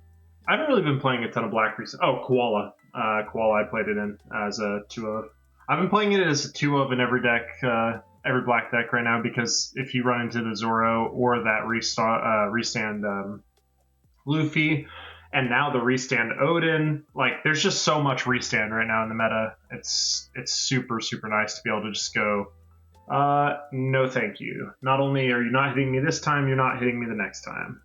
I haven't really been playing a ton of black recently. Oh, Koala. Koala I played it in as a 2 of. I've been playing it as a 2 of in every deck, every black deck right now, because if you run into the Zoro or that restand Luffy, and now the restand Odin, like there's just so much restand right now in the meta. It's super, super nice to be able to just go, no thank you. Not only are you not hitting me this time, you're not hitting me the next time.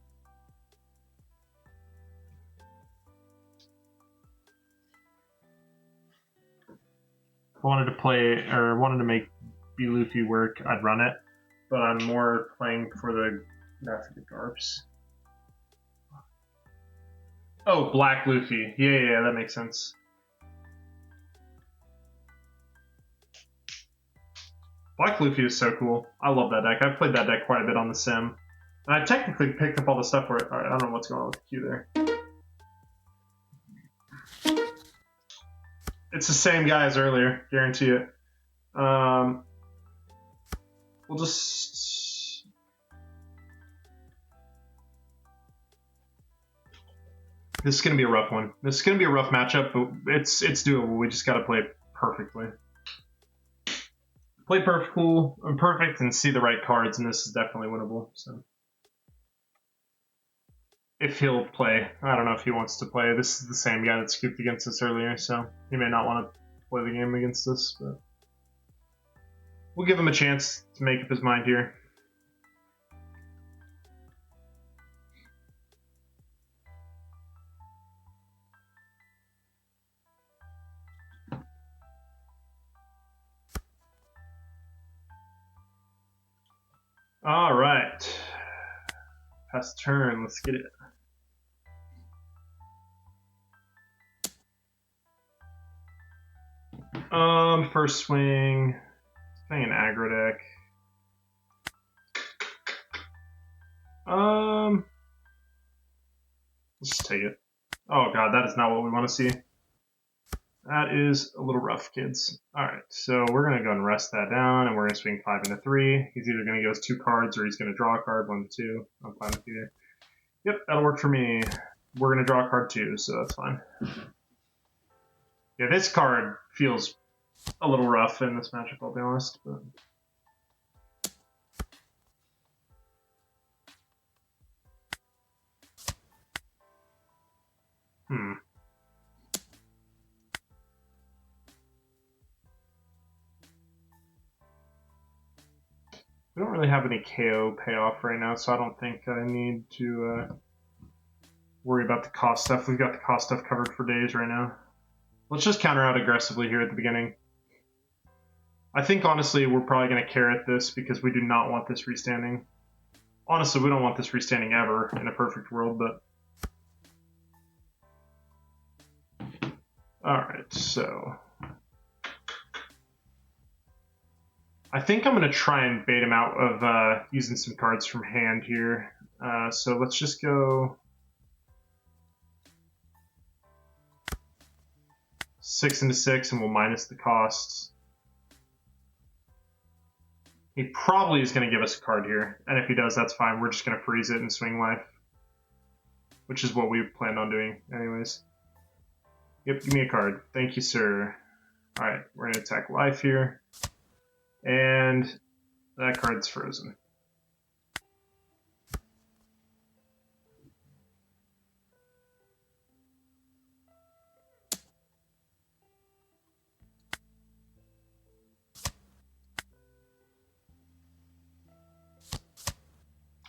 If I wanted to play, or wanted to make B Luffy work, I'd run it. But I'm more playing for the Garps. Oh, Black Luffy. Yeah, that makes sense. Black Luffy is so cool. I love that deck. I've played that deck quite a bit on the sim. And I technically picked up all the stuff where... Alright, I don't know what's going on with the queue there. It's the same guy as earlier. Guarantee it. We'll just... This is going to be a rough one. This is going to be a rough matchup, but it's doable. We just got to play it perfectly. Play perfect and see the right cards, and this is definitely winnable. So, if he'll play, I don't know if he wants to play. This is the same guy that scooped against us earlier, so he may not want to play the game against us, but we'll give him a chance to make up his mind here. All right. Pass turn. Let's get it. First swing. Playing an aggro deck. Let's just take it. Oh god, that is not what we want to see. That is a little rough, kids. Alright, so we're going to go and rest that down, and we're going to swing 5 into 3. He's either going to give us 2 cards, or he's going to draw a card, 1 to 2. I'm fine with either. Yep, that'll work for me. We're going to draw a card too, so that's fine. Yeah, this card feels a little rough in this matchup, I'll be honest. But... We don't really have any KO payoff right now, so I don't think I need to worry about the cost stuff. We've got the cost stuff covered for days right now. Let's just counter out aggressively here at the beginning. I think, honestly, we're probably going to carrot this because we do not want this restanding. Honestly, we don't want this restanding ever in a perfect world, but... Alright, so... I think I'm going to try and bait him out of using some cards from hand here. So let's just go... 6 into 6, and we'll minus the costs. He probably is going to give us a card here, and if he does, that's fine. We're just going to freeze it and swing life, which is what we planned on doing anyways. Yep, give me a card. Thank you, sir. Alright, we're going to attack life here. And that card's frozen.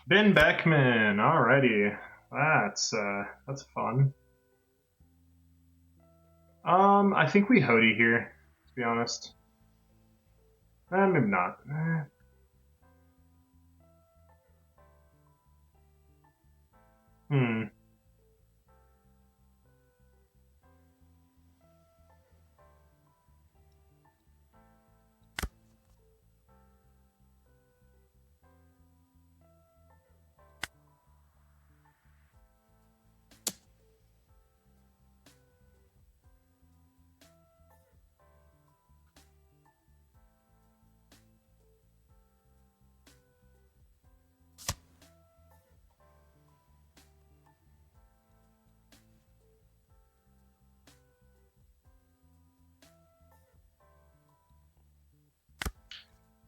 Ben Beckman, alrighty. That's fun. I think we Hody here, to be honest. Maybe not.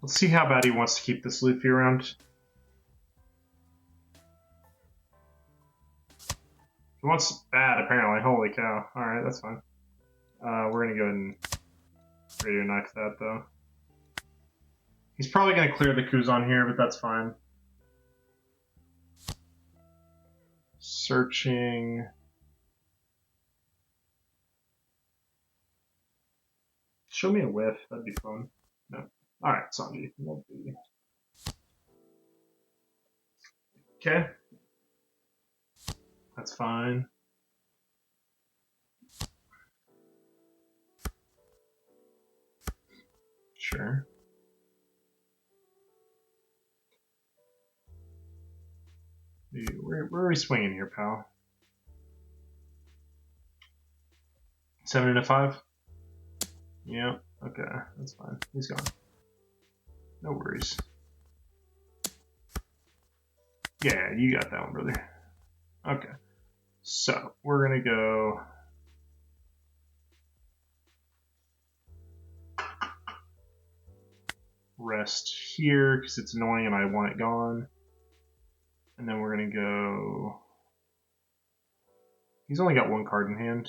Let's see how bad he wants to keep this Luffy around. He wants bad, apparently. Holy cow. Alright, that's fine. We're gonna go ahead and radio knife that, though. He's probably gonna clear the Kuzan here, but that's fine. Searching. Show me a whiff. That'd be fun. No. Alright, Sanji. Okay. That's fine. Sure. Where are we swinging here, pal? 7 and a 5? Yeah, okay, that's fine. He's gone. No worries. Yeah, you got that one, brother. Okay. So, we're gonna go... rest here, because it's annoying and I want it gone. And then we're gonna go... He's only got one card in hand.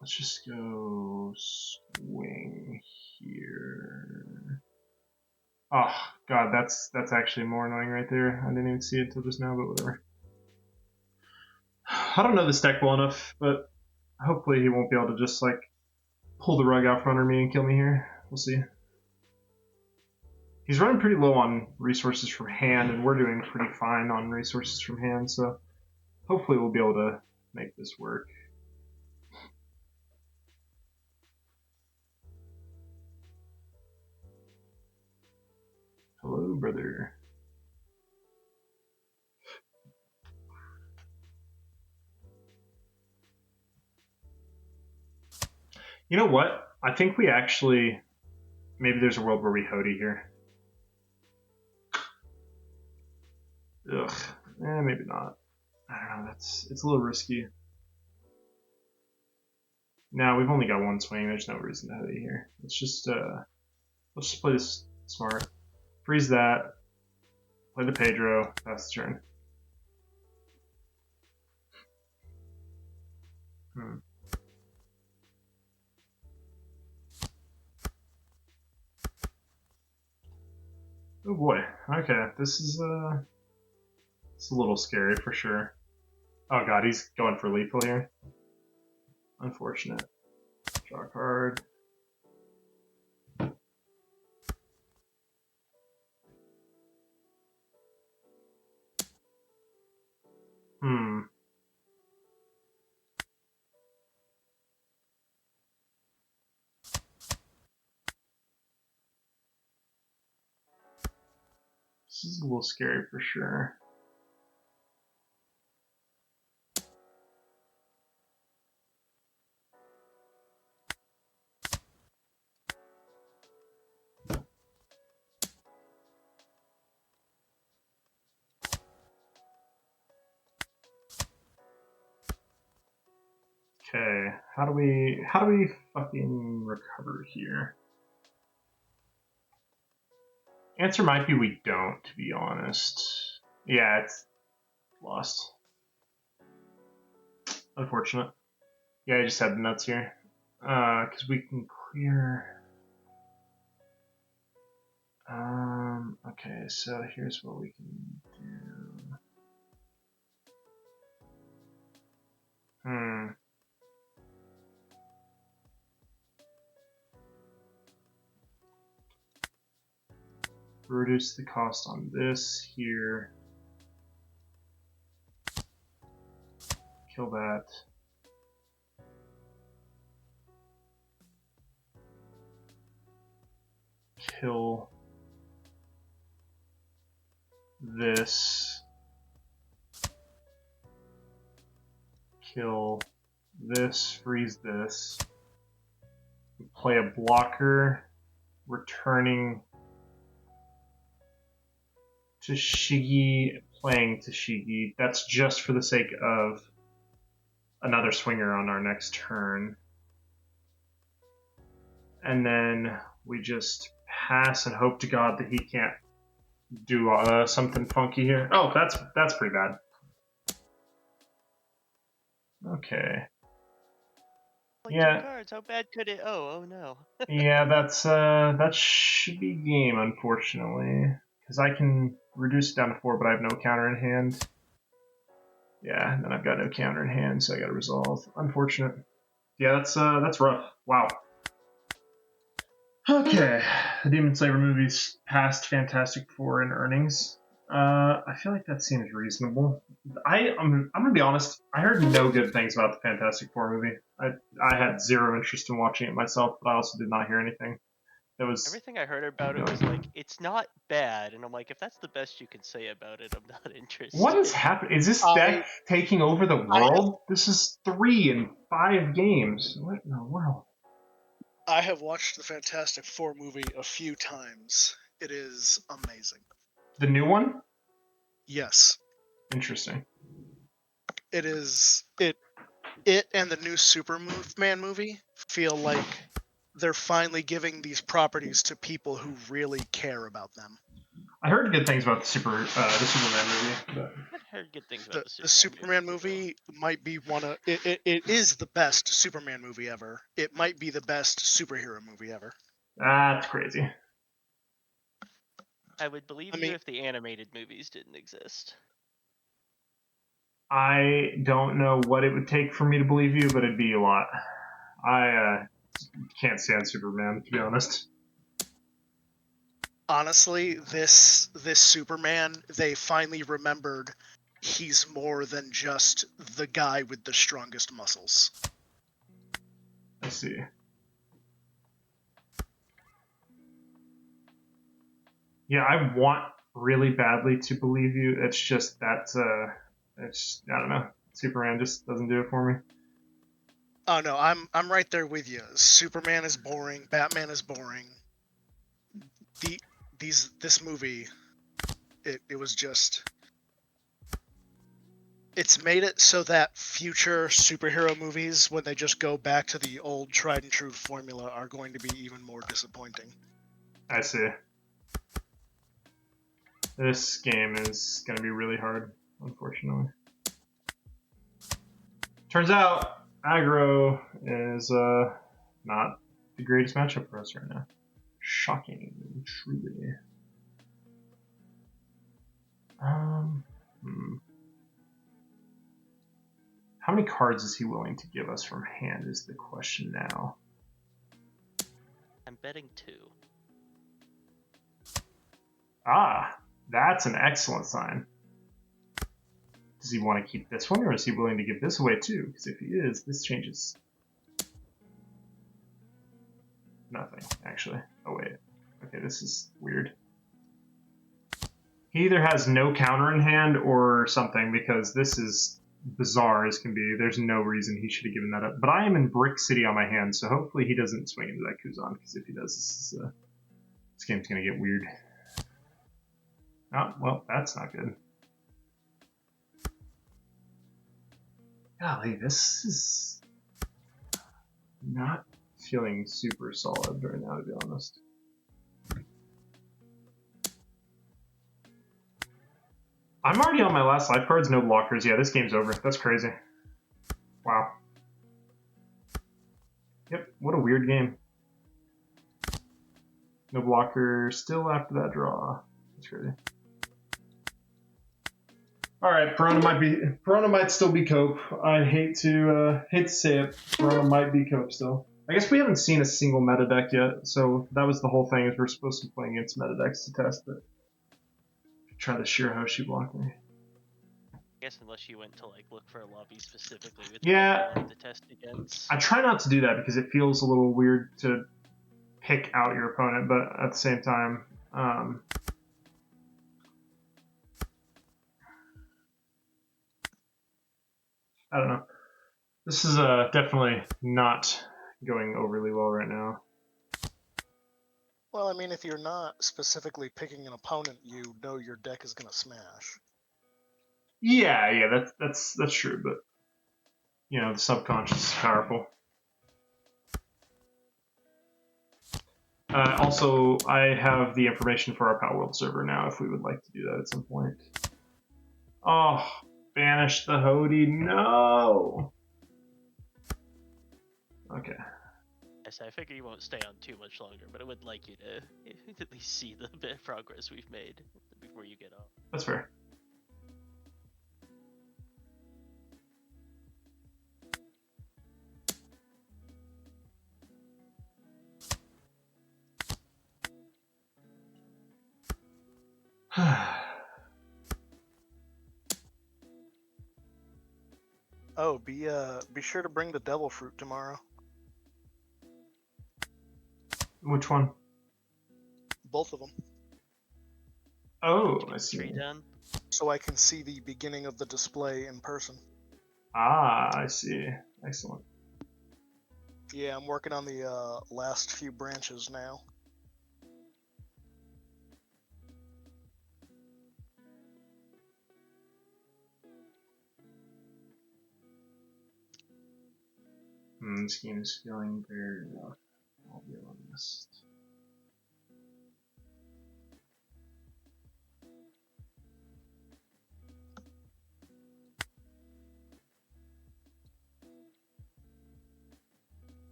Let's just go swing here. Oh god, that's actually more annoying right there. I didn't even see it till just now, but whatever. I don't know this deck well enough, but hopefully he won't be able to just like pull the rug out from under me and kill me here. We'll see. He's running pretty low on resources from hand, and we're doing pretty fine on resources from hand, so hopefully we'll be able to make this work. Hello, brother. You know what? I think we actually... Maybe there's a world where we Hody here. Ugh. Maybe not. I don't know. It's a little risky. Now we've only got one swing. There's no reason to Hody here. Let's just play this smart. Freeze that. Play the Pedro. Pass the turn. Oh boy. Okay, this is it's a little scary for sure. Oh god, he's going for lethal here. Unfortunate. Draw a card. This is a little scary for sure. Okay, how do we fucking recover here? Answer might be we don't, to be honest. Yeah, it's lost. Unfortunate. Yeah, I just had the nuts here. Because we can clear... okay, so here's what we can do. Reduce the cost on this here. Kill that. Kill this. Kill this. Freeze this. Play a blocker. Returning Tashigi, playing Tashigi. That's just for the sake of another swinger on our next turn. and then we just pass and hope to God that he can't do something funky here. Oh, that's pretty bad. Okay. Like Yeah. 2 cards. How bad could it? Oh no. Yeah, that should be game, unfortunately, because I can reduce it down to 4, but I have no counter in hand. Yeah, and then I've got no counter in hand, so I got to resolve. Unfortunate. Yeah, that's rough. Wow. Okay, the Demon Slayer movies passed Fantastic Four in earnings. I feel like that seems reasonable. I'm gonna be honest. I heard no good things about the Fantastic Four movie. I had zero interest in watching it myself, but I also did not hear anything. It was Everything I heard about it was like, it's not bad, and I'm like, if that's the best you can say about it, I'm not interested. what is happening? Is this deck taking over the world? This is 3 in 5 games. What in the world? I have watched the Fantastic Four movie a few times. It is amazing. The new one? Yes, Interesting. it is. It and the new Superman movie feel like they're finally giving these properties to people who really care about them. I heard good things about the Superman movie, but I've heard good things about The Superman movie might be one of it is the best Superman movie ever. It might be the best superhero movie ever. that's crazy. I would believe you if the animated movies didn't exist. I don't know what it would take for me to believe you, but it'd be a lot. I can't stand Superman, to be honest. Honestly, this Superman, they finally remembered he's more than just the guy with the strongest muscles. I see. Yeah, I want really badly to believe you. It's just that I don't know. Superman just doesn't do it for me. Oh no, I'm right there with you. Superman is boring. Batman is boring. This movie, it was just. It's made it so that future superhero movies, when they just go back to the old tried and true formula, are going to be even more disappointing. I see. This game is going to be really hard, unfortunately. Turns out, aggro is not the greatest matchup for us right now. Shocking, truly. How many cards is he willing to give us from hand is the question now. I'm betting 2. Ah, that's an excellent sign. Does he want to keep this one, or is he willing to give this away too? Because if he is, this changes nothing, actually. Oh, wait. Okay, this is weird. He either has no counter in hand or something, because this is bizarre as can be. There's no reason he should have given that up. But I am in Brick City on my hand, so hopefully he doesn't swing into that Kuzan, because if he does, this game's going to get weird. Oh, well, that's not good. Golly, this is not feeling super solid right now, to be honest. I'm already on my last life cards, no blockers. Yeah, this game's over. That's crazy. Wow. Yep, what a weird game. No blocker still after that draw. That's crazy. All right, Perona might still be Cope. I hate to say it. Perona might be Cope still. I guess we haven't seen a single meta deck yet, so that was the whole thing. Is we're supposed to be playing against meta decks to test it. Try the Shirahoshi blocker. I guess unless you went to like look for a lobby specifically with yeah, the test against. I try not to do that because it feels a little weird to pick out your opponent, but at the same time, I don't know. This is definitely not going overly well right now. Well, I mean, if you're not specifically picking an opponent, you know your deck is gonna smash. Yeah, that's true, but you know, the subconscious is powerful. Also, I have the information for our Pal World server now if we would like to do that at some point. Oh, banish the Hody. No! Okay. Yes, I figure you won't stay on too much longer, but I would like you to at least see the bit of progress we've made before you get off. That's fair. Oh, be sure to bring the devil fruit tomorrow. Which one? Both of them, Oh, Did you I get the see. tree done? so I can see the beginning of the display in person. Ah, I see. Excellent. Yeah, I'm working on the last few branches now. This game is feeling very rough. I'll be honest.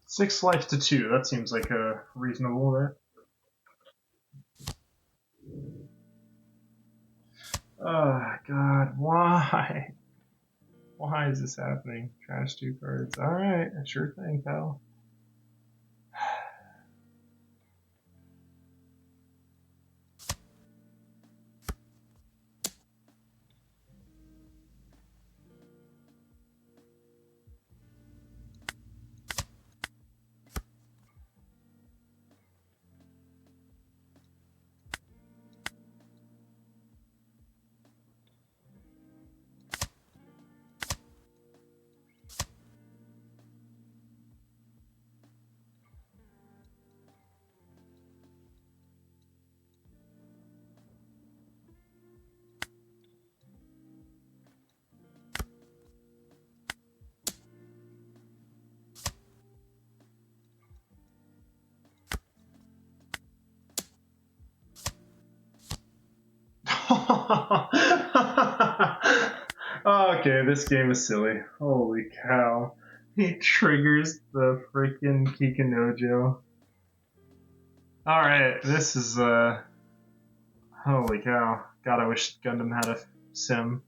Six life to 2. That seems like a reasonable, right? Oh, God. Why? Why is this happening? Trash 2 cards. Alright, sure thing, pal. Okay, this game is silly. Holy cow. He triggers the freaking Kikanojo. Alright, this is, holy cow. God, I wish Gundam had a sim.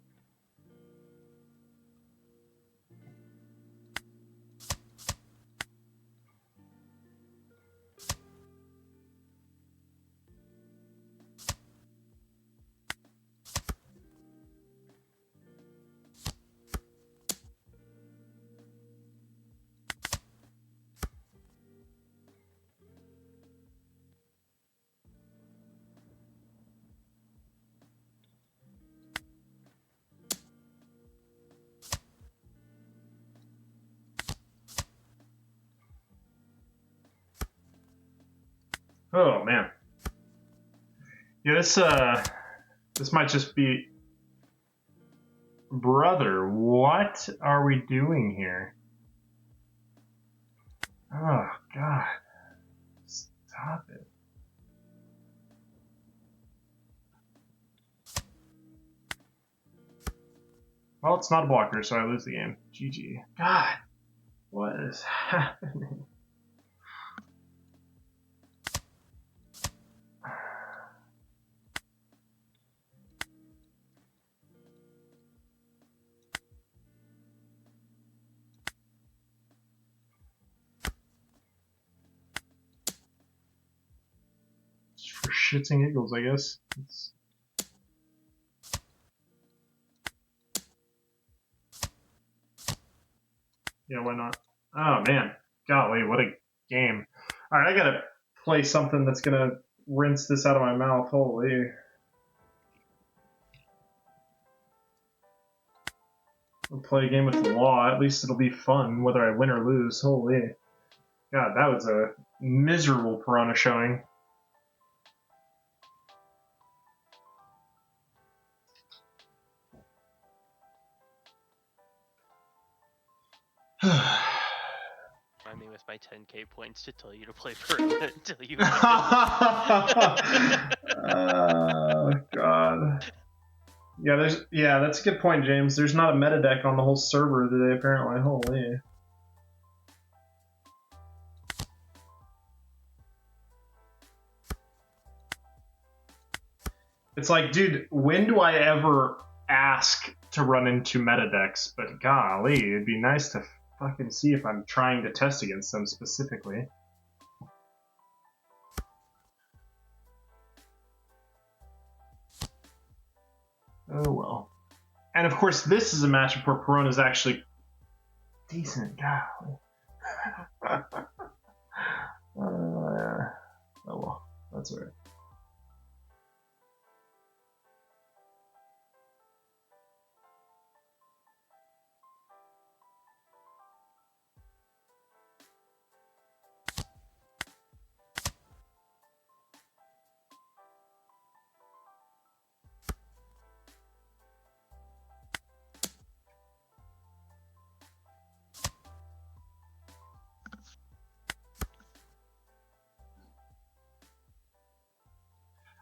Oh, man. Yeah, this might just be... Brother, what are we doing here? Oh, God. Stop it. Well, it's not a blocker, so I lose the game. GG. God, what is happening? Just for shits and giggles, I guess. Yeah, why not? Oh, man. Golly, what a game. Alright, I gotta play something that's gonna rinse this out of my mouth. Holy. We'll play a game with the law. At least it'll be fun, whether I win or lose. Holy. God, that was a miserable Piranha showing. Remind me with my 10k points to tell you to play Piranha until you win. Oh, God. Yeah, that's a good point, James. There's not a meta deck on the whole server today, apparently. Holy. It's like, dude, when do I ever ask to run into meta decks? But golly, it'd be nice to fucking see if I'm trying to test against them specifically. Oh well. And of course, this is a matchup where Perona is actually decent. Golly. Oh well, that's alright.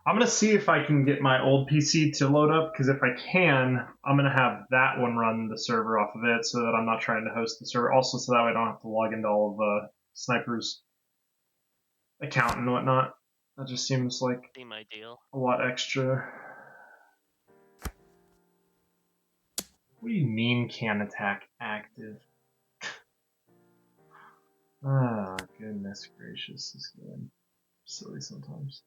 I'm going to see if I can get my old PC to load up, because if I can, I'm going to have that one run the server off of it so that I'm not trying to host the server. Also, so that way I don't have to log into all of Sniper's account and whatnot. That just seems like Seem ideal. a lot extra. What do you mean, can attack active? Oh, goodness gracious, this game. Silly sometimes.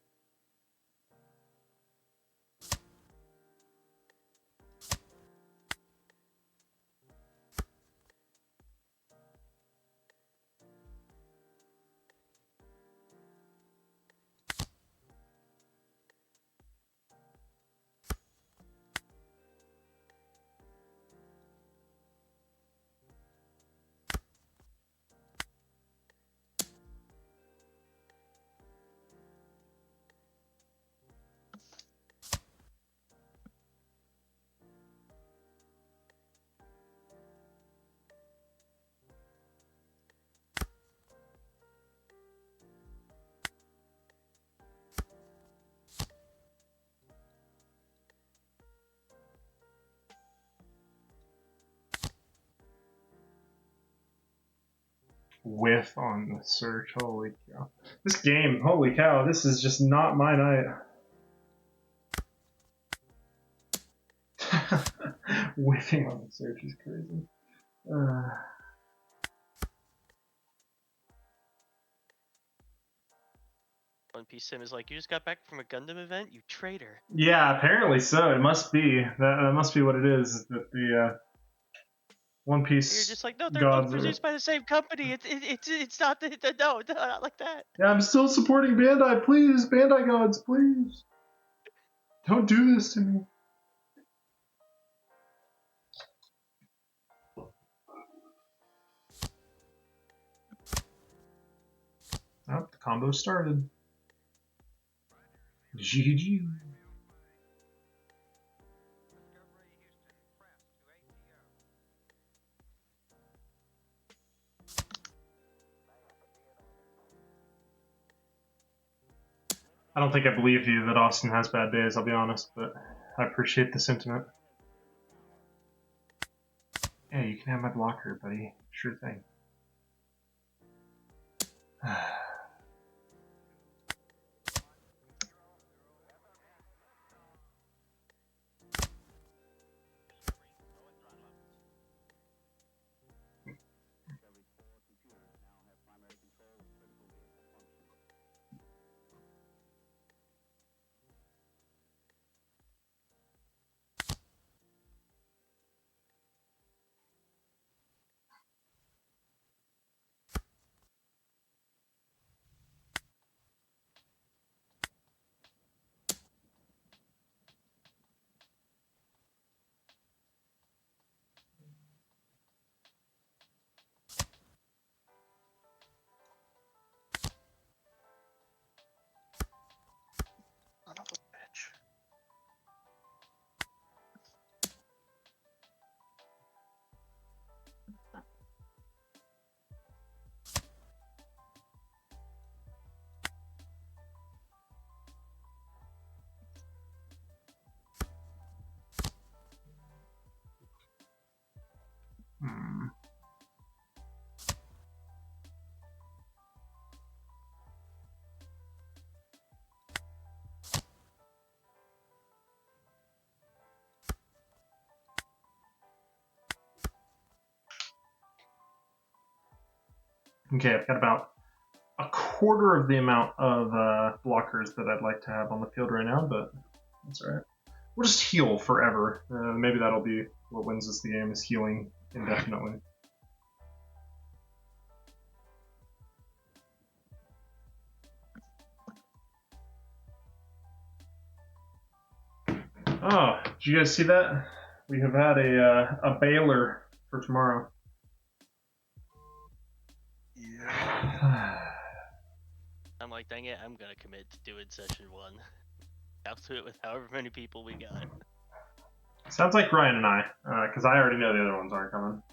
Whiff on the search. Holy cow. This game, holy cow, this is just not my night. Whiffing on the search is crazy. One Piece Sim is like, you just got back from a Gundam event, you traitor. Yeah, apparently so. It must be. That must be what it is. That the One Piece You're just like, no, they're both gods produced by the same company. It's not no, not like that. Yeah, I'm still supporting Bandai. Please, Bandai gods, please. Don't do this to me. Oh, the combo started. GG. I don't think I believe you that Austin has bad days, I'll be honest, but I appreciate the sentiment. Yeah, you can have my blocker, buddy. Sure thing. Okay, I've got about a quarter of the amount of blockers that I'd like to have on the field right now, but that's all right. We'll just heal forever. Maybe that'll be what wins us the game, is healing indefinitely. Oh, did you guys see that? We have had a Baylor for tomorrow. Yeah. I'm like, dang it, I'm gonna commit to doing session 1. I'll do it with however many people we got. Sounds like Ryan and I, because I already know the other ones aren't coming.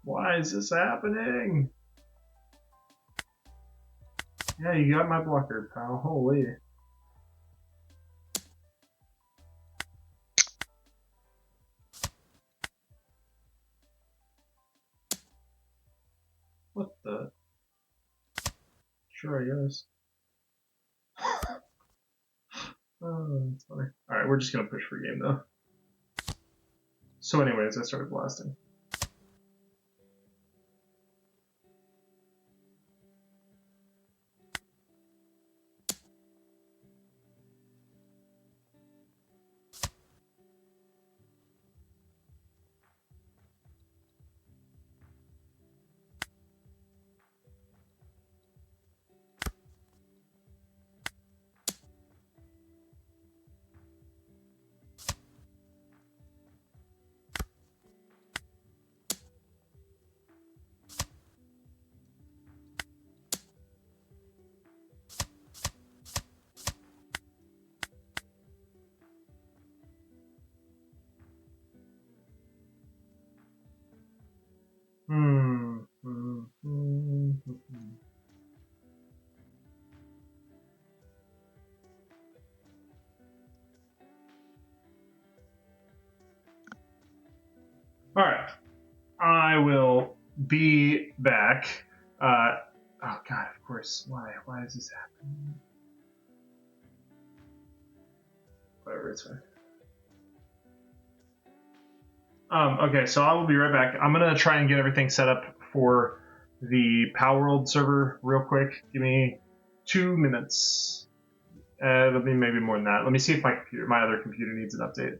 Why is this happening? Yeah, you got my blocker, pal. Holy. What the? Sure, I guess. Oh, that's funny. Alright, we're just gonna push for game though. So anyways, I started blasting. Alright. I will be back. Oh god, of course. Why? Why is this happening? Whatever, it's fine. Okay, so I will be right back. I'm gonna try and get everything set up for the Palworld server real quick. Give me 2 minutes. It'll be maybe more than that. Let me see if my other computer needs an update.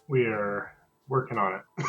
We are working on it.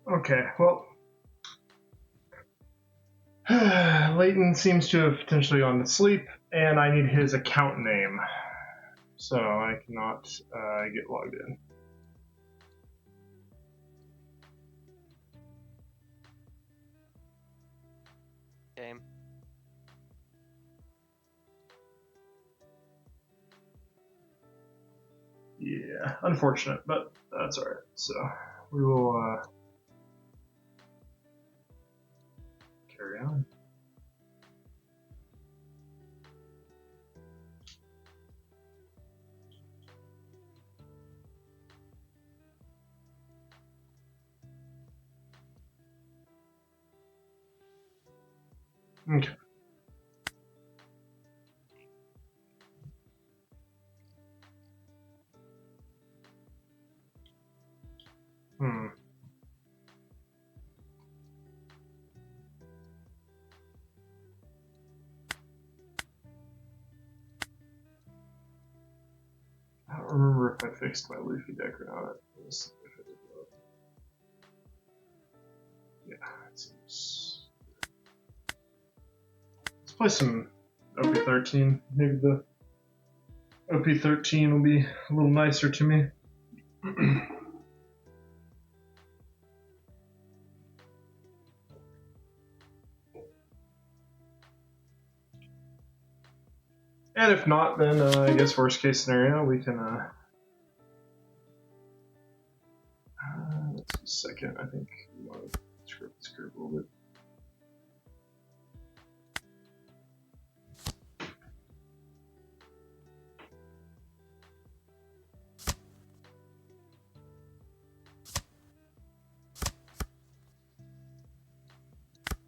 Okay, well, Leighton seems to have potentially gone to sleep, and I need his account name, so I cannot get logged in. Game. Yeah, unfortunate, but that's alright. So we will carry on. Okay. Hmm. I don't remember if I fixed my Luffy deck or not. Let's see if I did that. Yeah, it seems. Let's play some OP13. Maybe the OP13 will be a little nicer to me. And if not, then I guess worst case scenario, we can. Let's see a second. I think we want to script this group a little bit.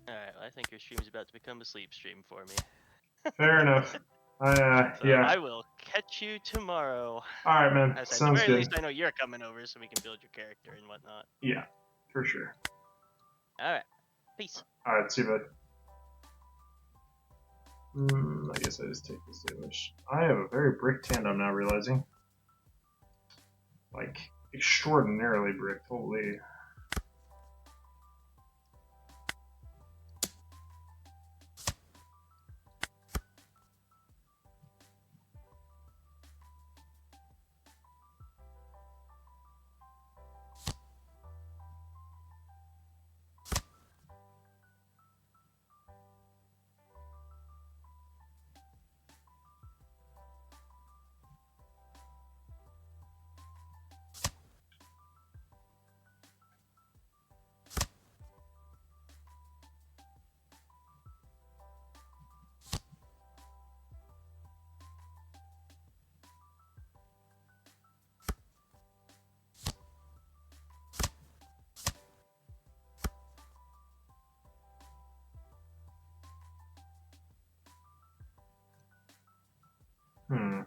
Alright, well, I think your stream's about to become a sleep stream for me. Fair enough. So Yeah. I will catch you tomorrow. All right, man. As at the Sounds very good. least, I know you're coming over so we can build your character and whatnot. Yeah, for sure. Alright, peace. All right, see you, bud. I guess I just take this damage. I have a very bricked hand, I'm now realizing. Like, extraordinarily bricked. Holy. Hmm.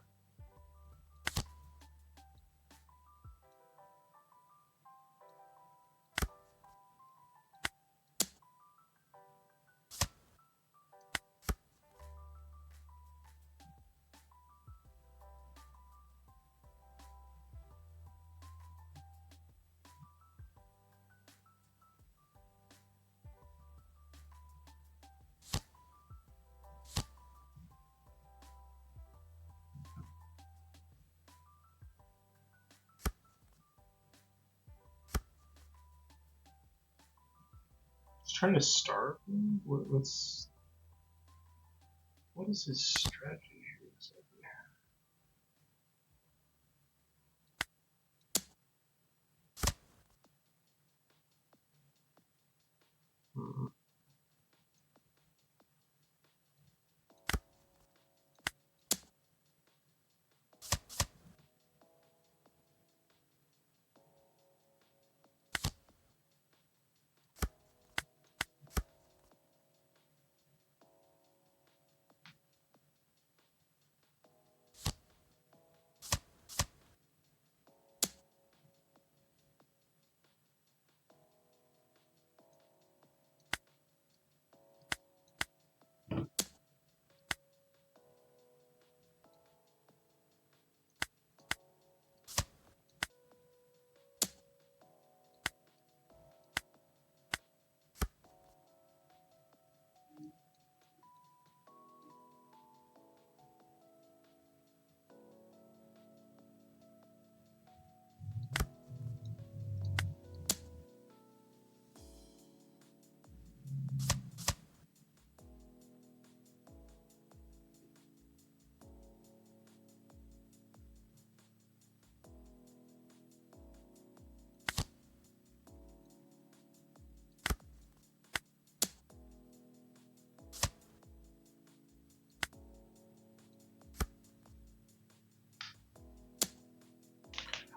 He's trying to starve me? What is his strategy here exactly? Hmm.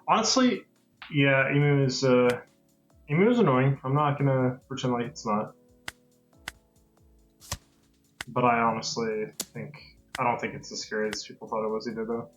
Honestly, yeah, Emu is annoying. I'm not gonna pretend like it's not. But I honestly think I don't think it's as scary as people thought it was either though.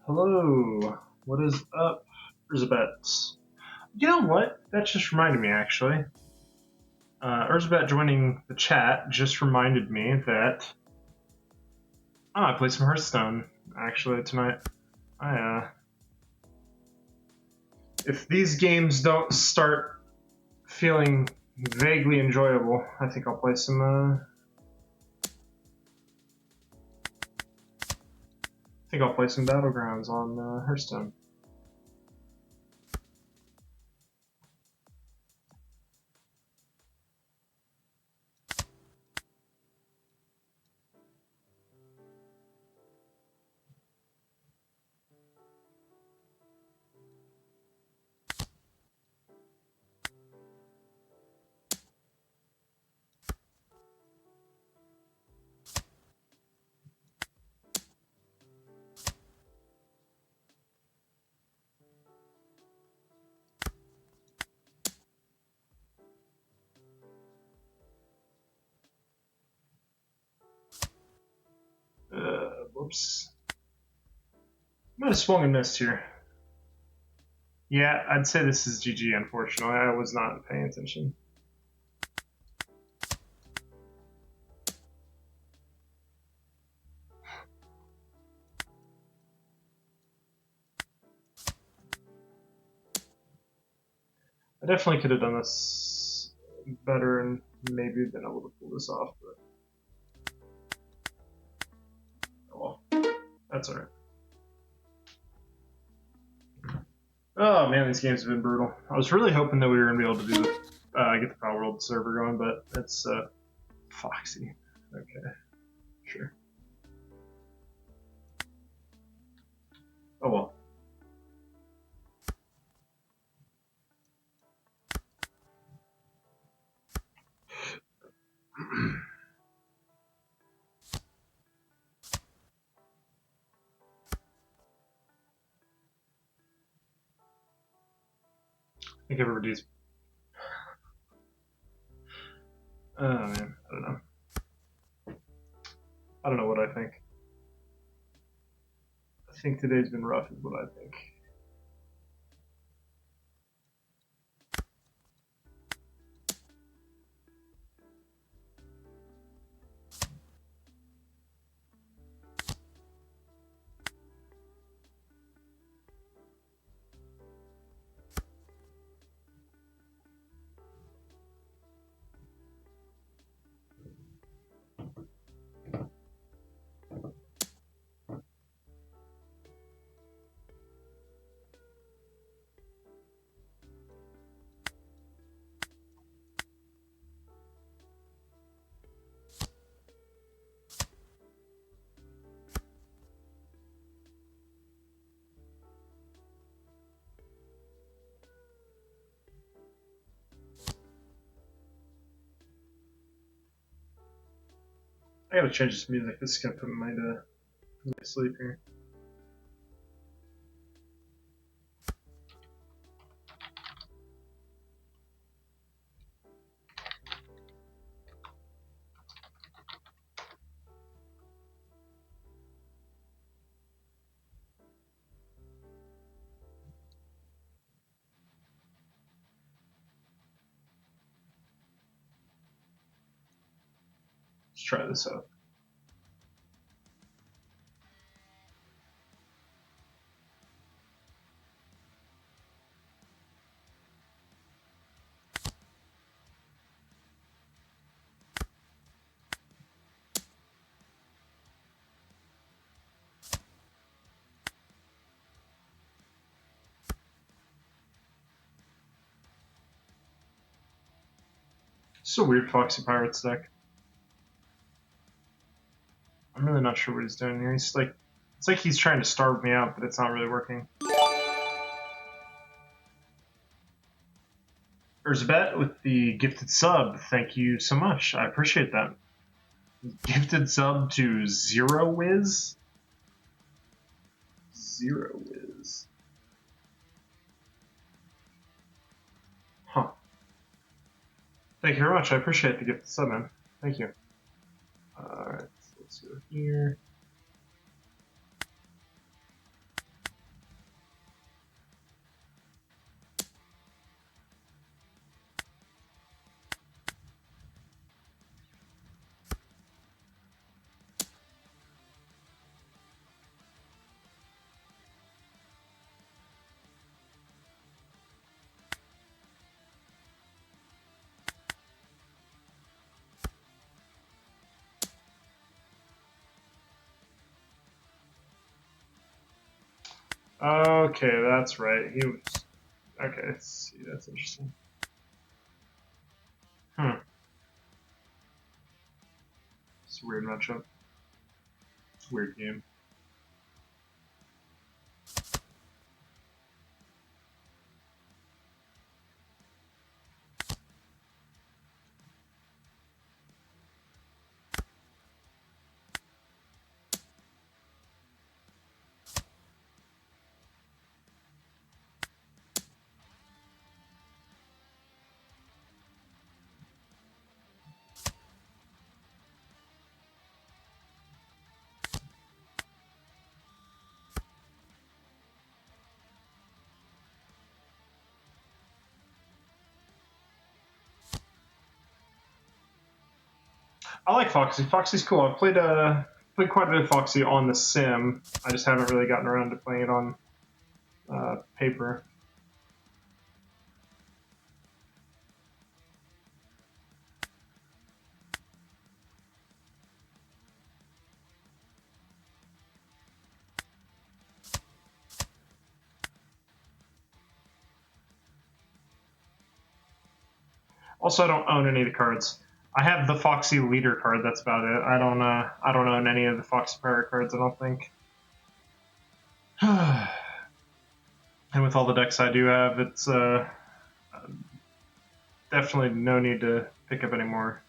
Hello, what is up, Erzabet? You know what? That just reminded me actually. Erzabet joining the chat just reminded me that I play some Hearthstone actually tonight. If these games don't start feeling vaguely enjoyable, I think I'll play some. I think I'll play some Battlegrounds on Hearthstone. Whoops. I might have swung and missed here. Yeah, I'd say this is GG, unfortunately. I was not paying attention. I definitely could have done this better and maybe been able to pull this off, but oh well. That's alright. Oh man, these games have been brutal. I was really hoping that we were gonna be able to do get the Power World server going, but it's Foxy. Okay, sure. Oh well. I think everybody's. Oh man, I don't know. I don't know what I think. I think today's been rough, is what I think. I gotta change this music. This is gonna put me to sleep here. Let's try this out. It's a weird Foxy Pirates deck. I'm really not sure what he's doing here. He's like, it's like he's trying to starve me out, but it's not really working. Erzbet with the gifted sub. Thank you so much. I appreciate that. Gifted sub to Zero Wiz. Zero Wiz. Huh. Thank you very much. I appreciate the gifted sub, man. Thank you. Alright, so let's go here. Okay, that's right. He was. Okay, let's see. That's interesting. It's a weird matchup. It's a weird game. I like Foxy. Foxy's cool. I've played quite a bit of Foxy on the sim. I just haven't really gotten around to playing it on paper. Also, I don't own any of the cards. I have the Foxy Leader card. That's about it. I don't own any of the Foxy Pirate cards. I don't think. And with all the decks I do have, it's definitely no need to pick up any more.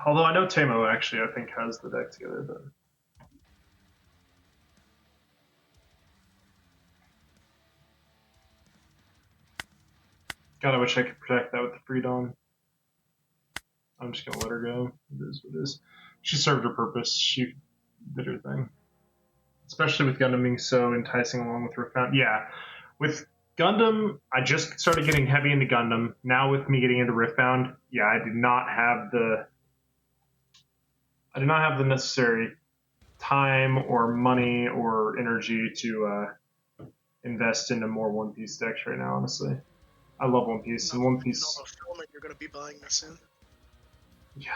Although I know Tamo actually, I think, has the deck together, but. God, I wish I could protect that with the Freedom. I'm just gonna let her go. It is what it is. She served her purpose. She did her thing. Especially with Gundam being so enticing along with Riftbound. Yeah, with Gundam, I just started getting heavy into Gundam. Now with me getting into Riftbound, yeah, I did not have the necessary time or money or energy to invest into more One Piece decks right now. Honestly, I love One Piece, and One Piece. No fulfillment. You're going to be buying this soon. Yeah,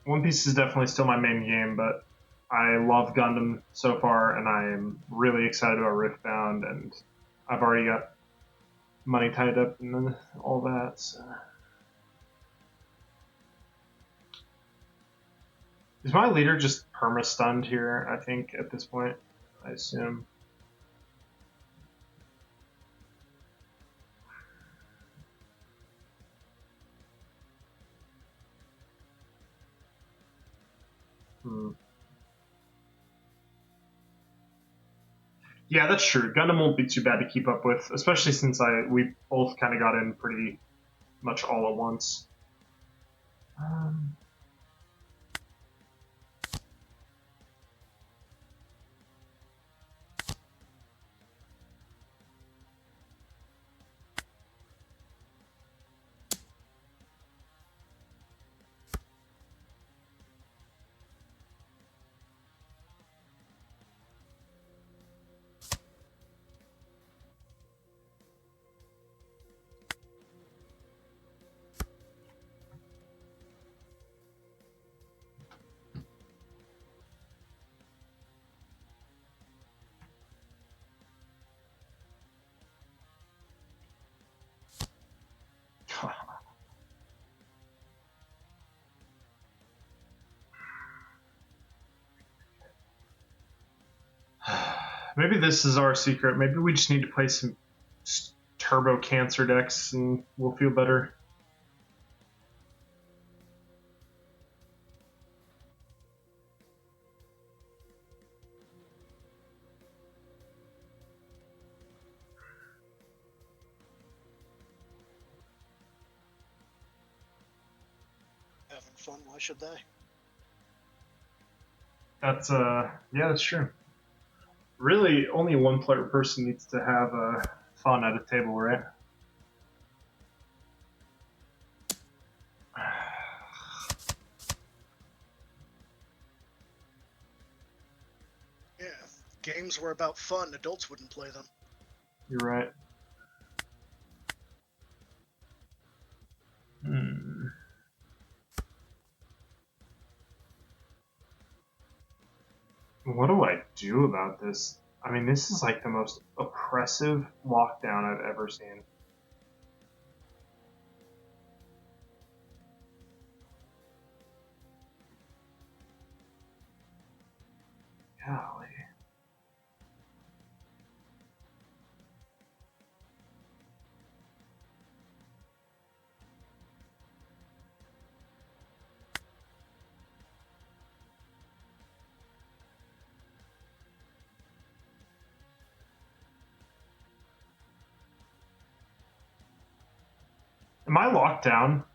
One Piece is definitely still my main game, but I love Gundam so far, and I am really excited about Riftbound, and I've already got money tied up and all that. So. Is my leader just perma stunned here? I think at this point, I assume. Yeah, that's true. Gundam won't be too bad to keep up with, especially since we both kind of got in pretty much all at once. Maybe this is our secret. Maybe we just need to play some turbo cancer decks and we'll feel better. Having fun. Why should they? That's yeah, that's true. Really, only one player person needs to have fun at a table, right? Yeah. Games were about fun. Adults wouldn't play them. You're right. What do I do about this? I mean, this is like the most oppressive lockdown I've ever seen. Golly. Am I locked down,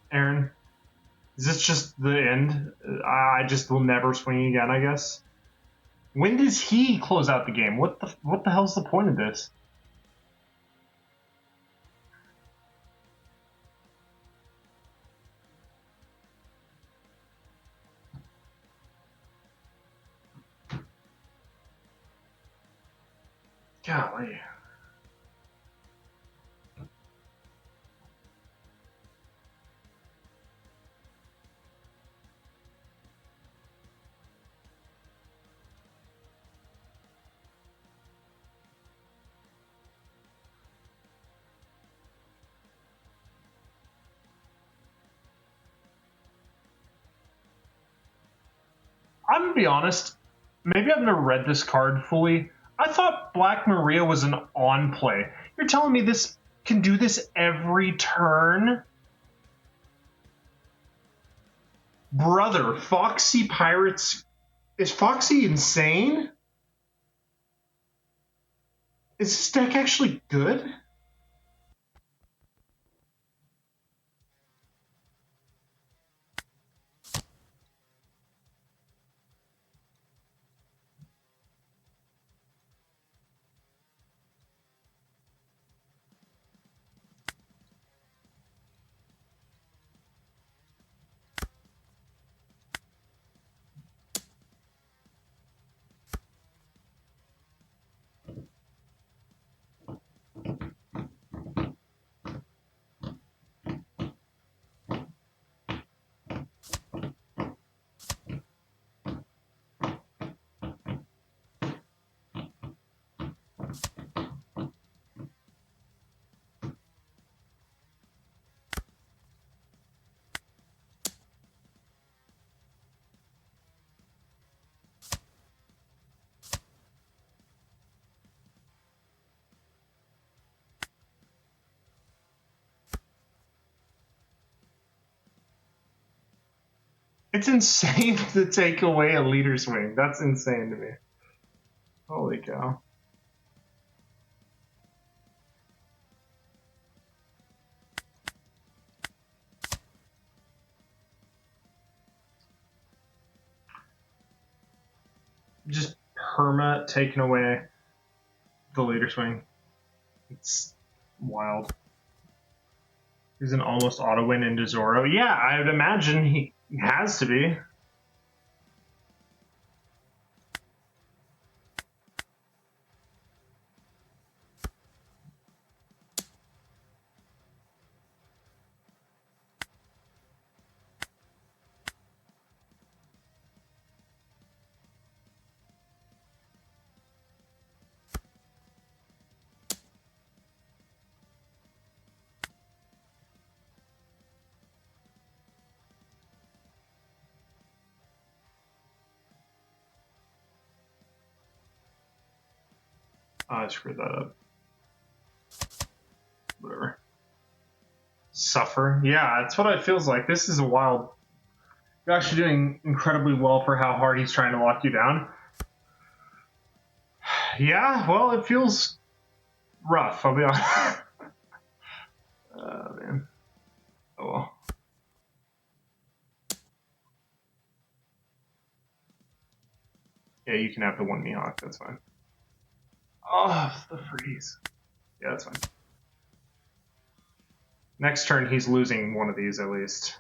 Aaron? Is this just the end? I just will never swing again, I guess. When does he close out the game? What the hell's the point of this? Golly. I'm gonna be honest. Maybe I've never read this card fully. I thought Black Maria was an on play. You're telling me this can do this every turn? Brother, Foxy Pirates. Is Foxy insane? Is this deck actually good? It's insane to take away a leader's wing. That's insane to me. Holy cow. Just perma taking away the leader's wing. It's wild. He's an almost auto win into Zoro. Yeah, I would imagine he has to be. I screwed that up. Whatever. Suffer. Yeah, that's what it feels like. This is a wild. You're actually doing incredibly well for how hard he's trying to lock you down. Yeah, well, it feels rough, I'll be honest. Man. Oh well. Yeah, you can have the one Mihawk, that's fine. Oh, the freeze. Yeah, that's fine. Next turn, he's losing one of these at least.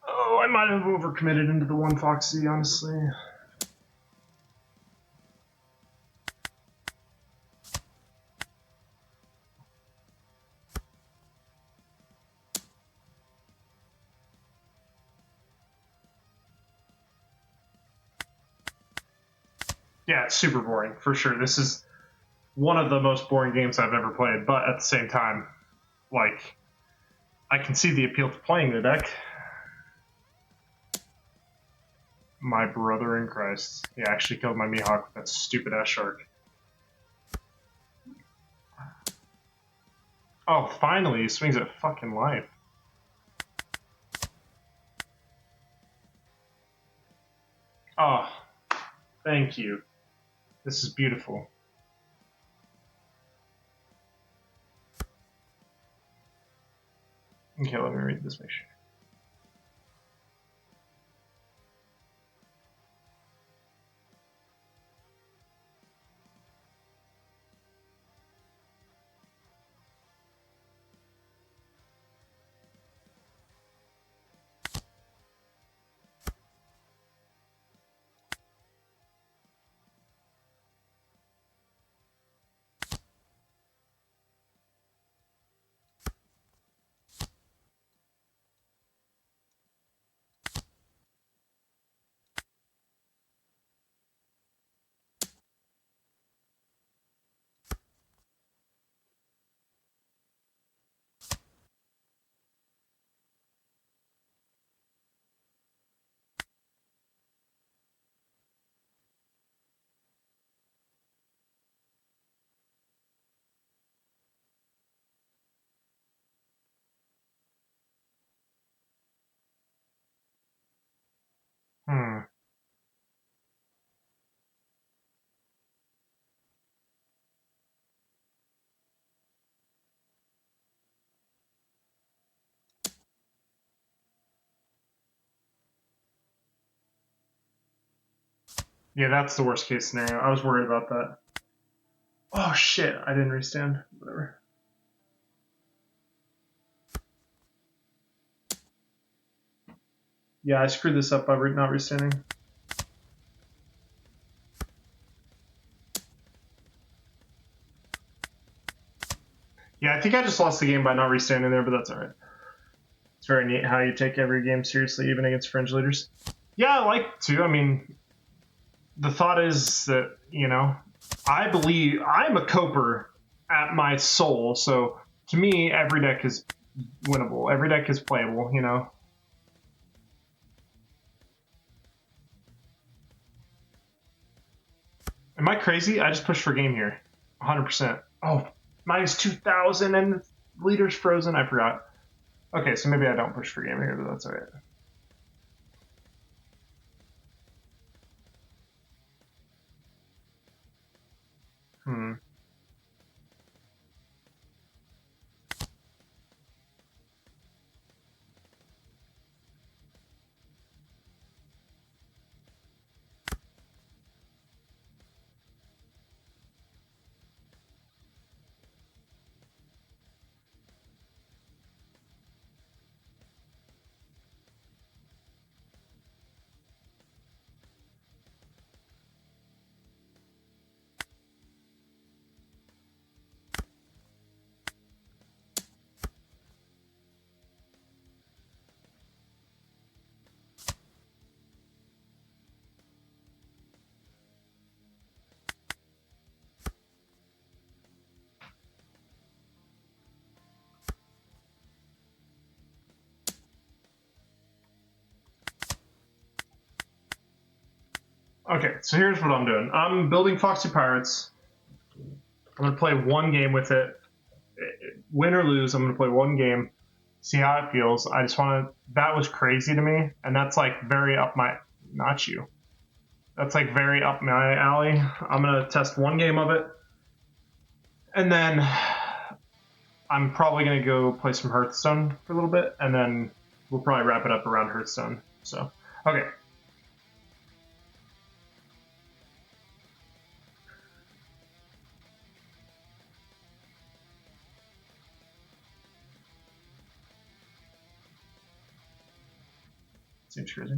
Oh, I might have overcommitted into the one Foxy, honestly. Yeah, it's super boring, for sure. This is one of the most boring games I've ever played, but at the same time, like, I can see the appeal to playing the deck. My brother in Christ. He actually killed my Mihawk with that stupid ass shark. Oh, finally, he swings at fucking life. Oh, Thank you. This is beautiful. Okay, let me read this picture. Hmm. Yeah, that's the worst case scenario. I was worried about that. Oh shit, I didn't restand. Whatever. Yeah, I screwed this up by not restanding. Yeah, I think I just lost the game by not restanding there, but that's alright. It's very neat how you take every game seriously, even against fringe leaders. Yeah, I like to. I mean, the thought is that, you know, I believe I'm a coper at my soul, so to me, every deck is winnable. Every deck is playable, you know. Am I crazy? I just pushed for game here. 100%. Oh, minus 2,000 and the leader's frozen. I forgot. Okay, so maybe I don't push for game here, but that's alright. Hmm. Okay, so here's what I'm doing. I'm building Foxy Pirates. I'm going to play one game with it. Win or lose, I'm going to play one game, see how it feels. I just want to. That was crazy to me, and that's like very up my. Not you. That's like very up my alley. I'm going to test one game of it, and then I'm probably going to go play some Hearthstone for a little bit, and then we'll probably wrap it up around Hearthstone. So, okay. Seems crazy.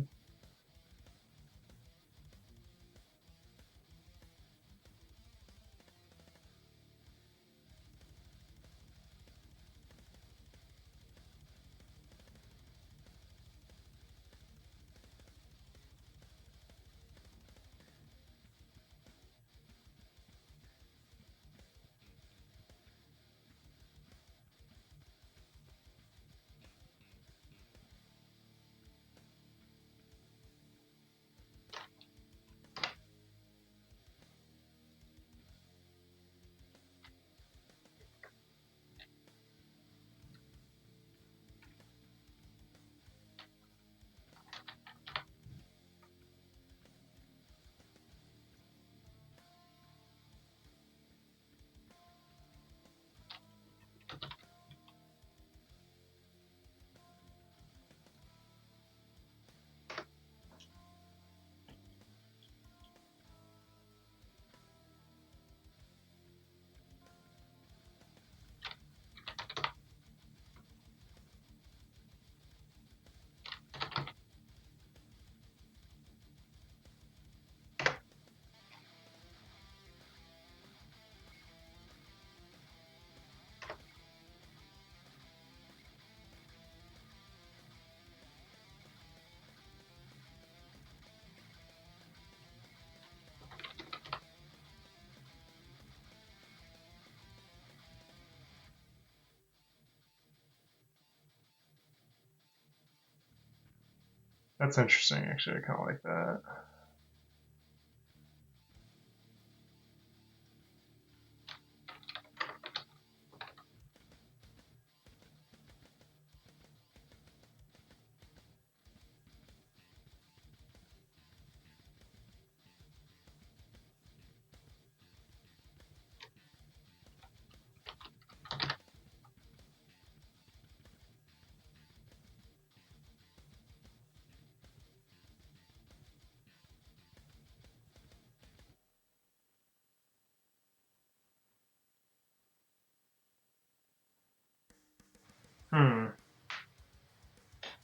That's interesting, actually. I kind of like that.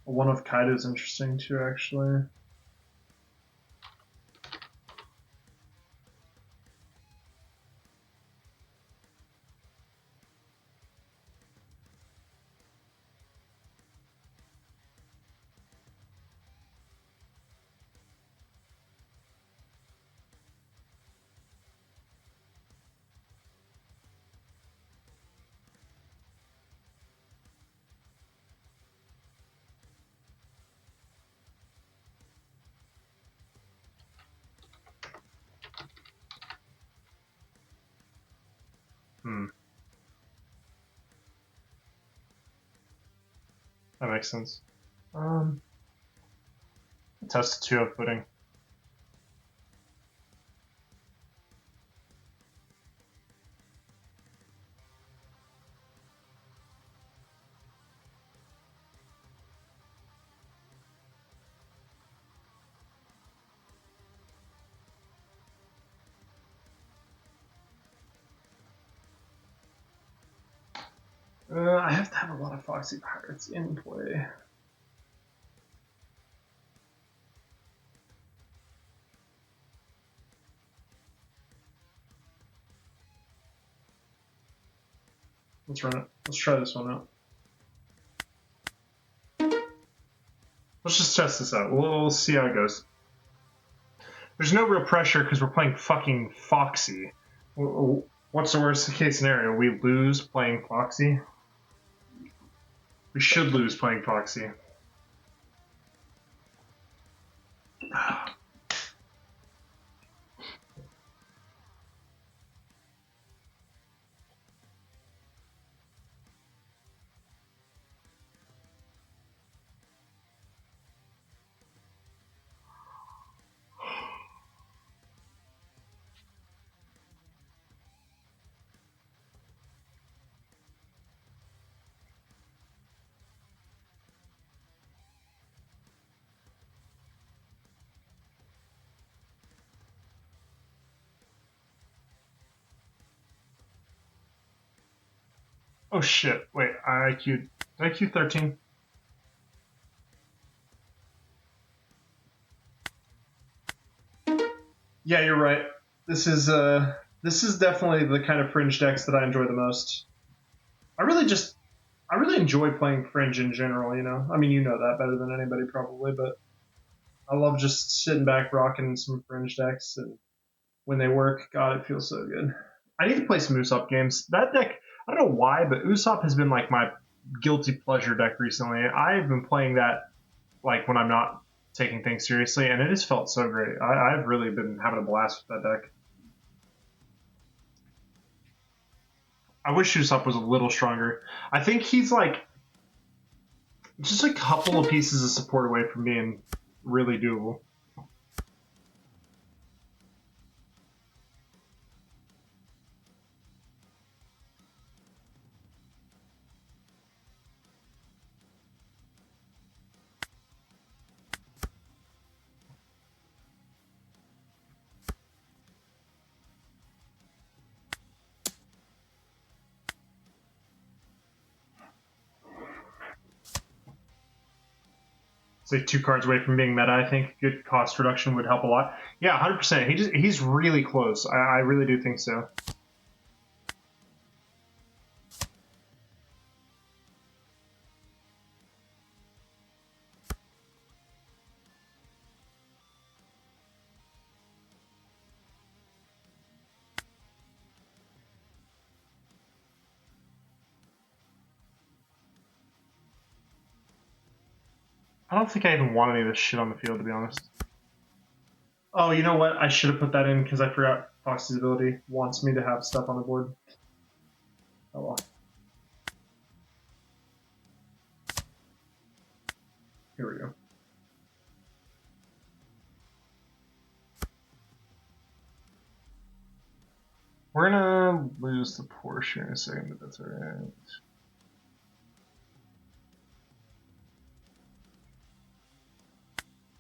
One of Kaido is interesting too, actually. That makes sense. Test 2 of footing. I have to have a lot of Foxy Pirates in play. Let's run it. Let's try this one out. Let's just test this out. We'll see how it goes. There's no real pressure because we're playing fucking Foxy. What's the worst case scenario? We lose playing Foxy? We should lose playing Foxy. Oh shit, wait, IQ 13? Yeah, you're right. This is definitely the kind of Fringe decks that I enjoy the most. I really enjoy playing Fringe in general, you know? I mean, you know that better than anybody probably, but I love just sitting back rocking some Fringe decks, and when they work, God, it feels so good. I need to play some Usopp games. That deck, I don't know why, but Usopp has been like my guilty pleasure deck recently. I've been playing that like when I'm not taking things seriously, and it has felt so great. I've really been having a blast with that deck. I wish Usopp was a little stronger. I think he's like just a couple of pieces of support away from being really doable. Say 2 cards away from being meta. I think good cost reduction would help a lot. Yeah, 100%. He's really close. I really do think so. I don't think I even want any of this shit on the field, to be honest. Oh, you know what? I should have put that in because I forgot Fox's ability wants me to have stuff on the board. Oh well. Here we go. We're gonna lose the Porsche in a second, but that's alright.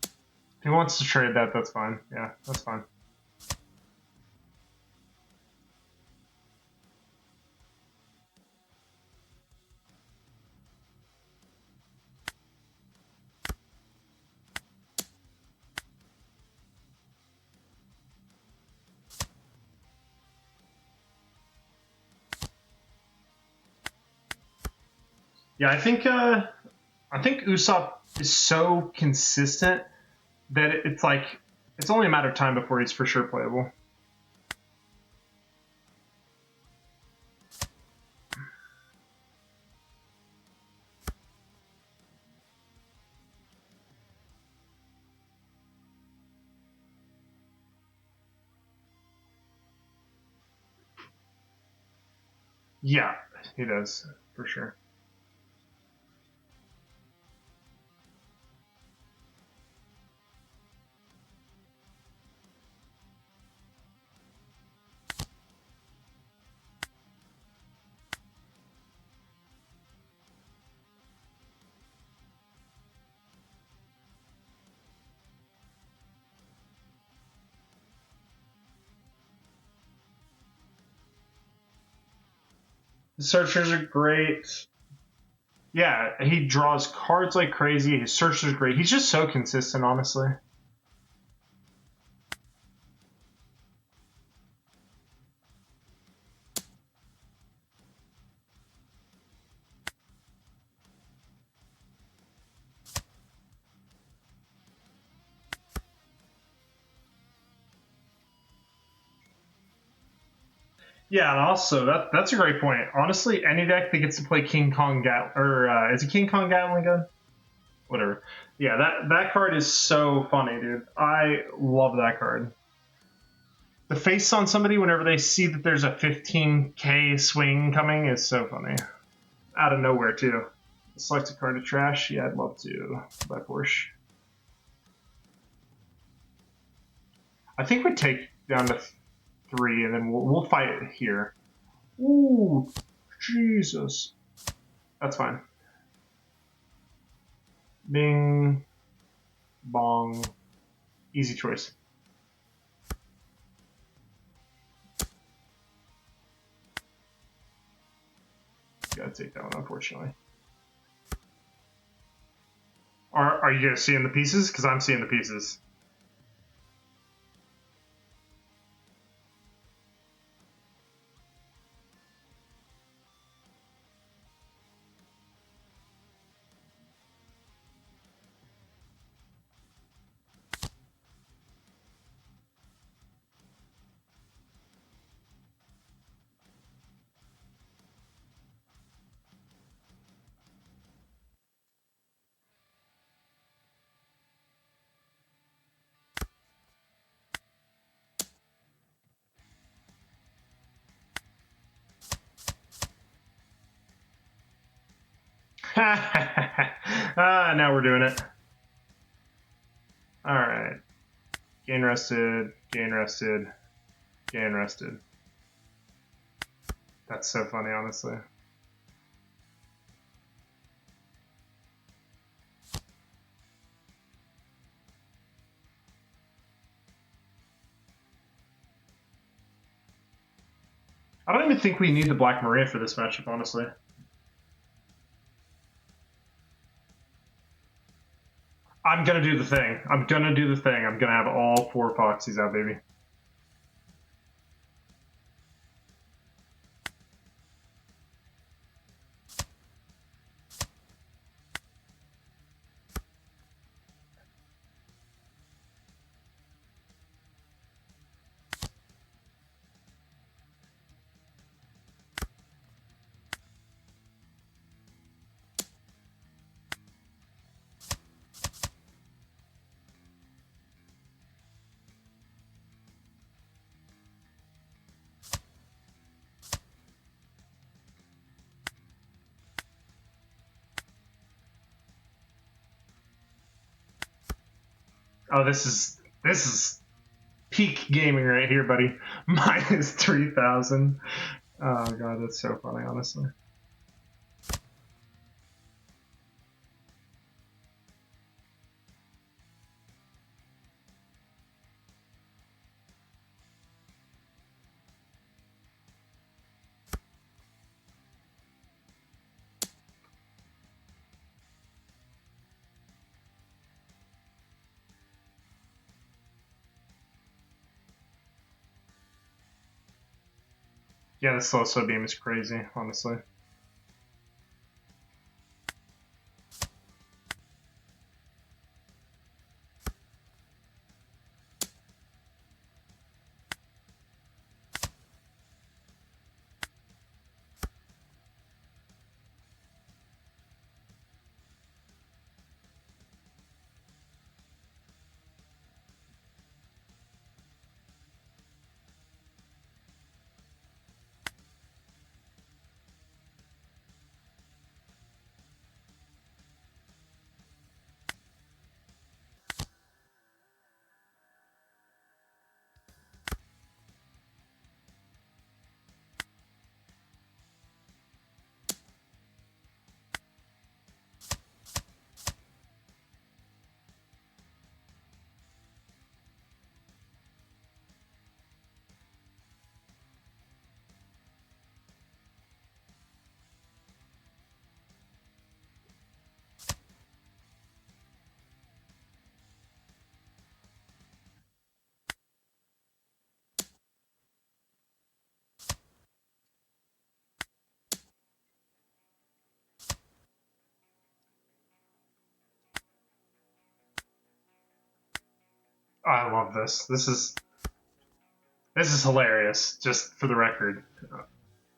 If he wants to trade that, that's fine. Yeah, that's fine. Yeah, I think Usopp is so consistent that it's like it's only a matter of time before he's for sure playable. Yeah, he does for sure. His searchers are great. Yeah, he draws cards like crazy. His searchers are great. He's just so consistent, honestly. Yeah, and also that's a great point. Honestly, any deck that gets to play King Kong is it King Kong Gatling gun? Whatever. Yeah, that card is so funny, dude. I love that card. The face on somebody whenever they see that there's a 15k swing coming is so funny. Out of nowhere too. Select a card to trash. Yeah, I'd love to buy Porsche. I think we take down to 3, and then we'll fight it here. Ooh, Jesus. That's fine. Bing, bong, easy choice. Gotta take that one, unfortunately. Are you guys seeing the pieces? Because I'm seeing the pieces. Now we're doing it. All right. Gain rested, gain rested, gain rested. That's so funny, honestly. I don't even think we need the Black Maria for this matchup, honestly. I'm gonna do the thing. I'm gonna do the thing. I'm gonna have all 4 Foxies out, baby. Oh, this is peak gaming right here, buddy. Minus 3,000. Oh god, that's so funny, honestly. Yeah, this slow sub beam is crazy, honestly. I love this. This is hilarious, just for the record.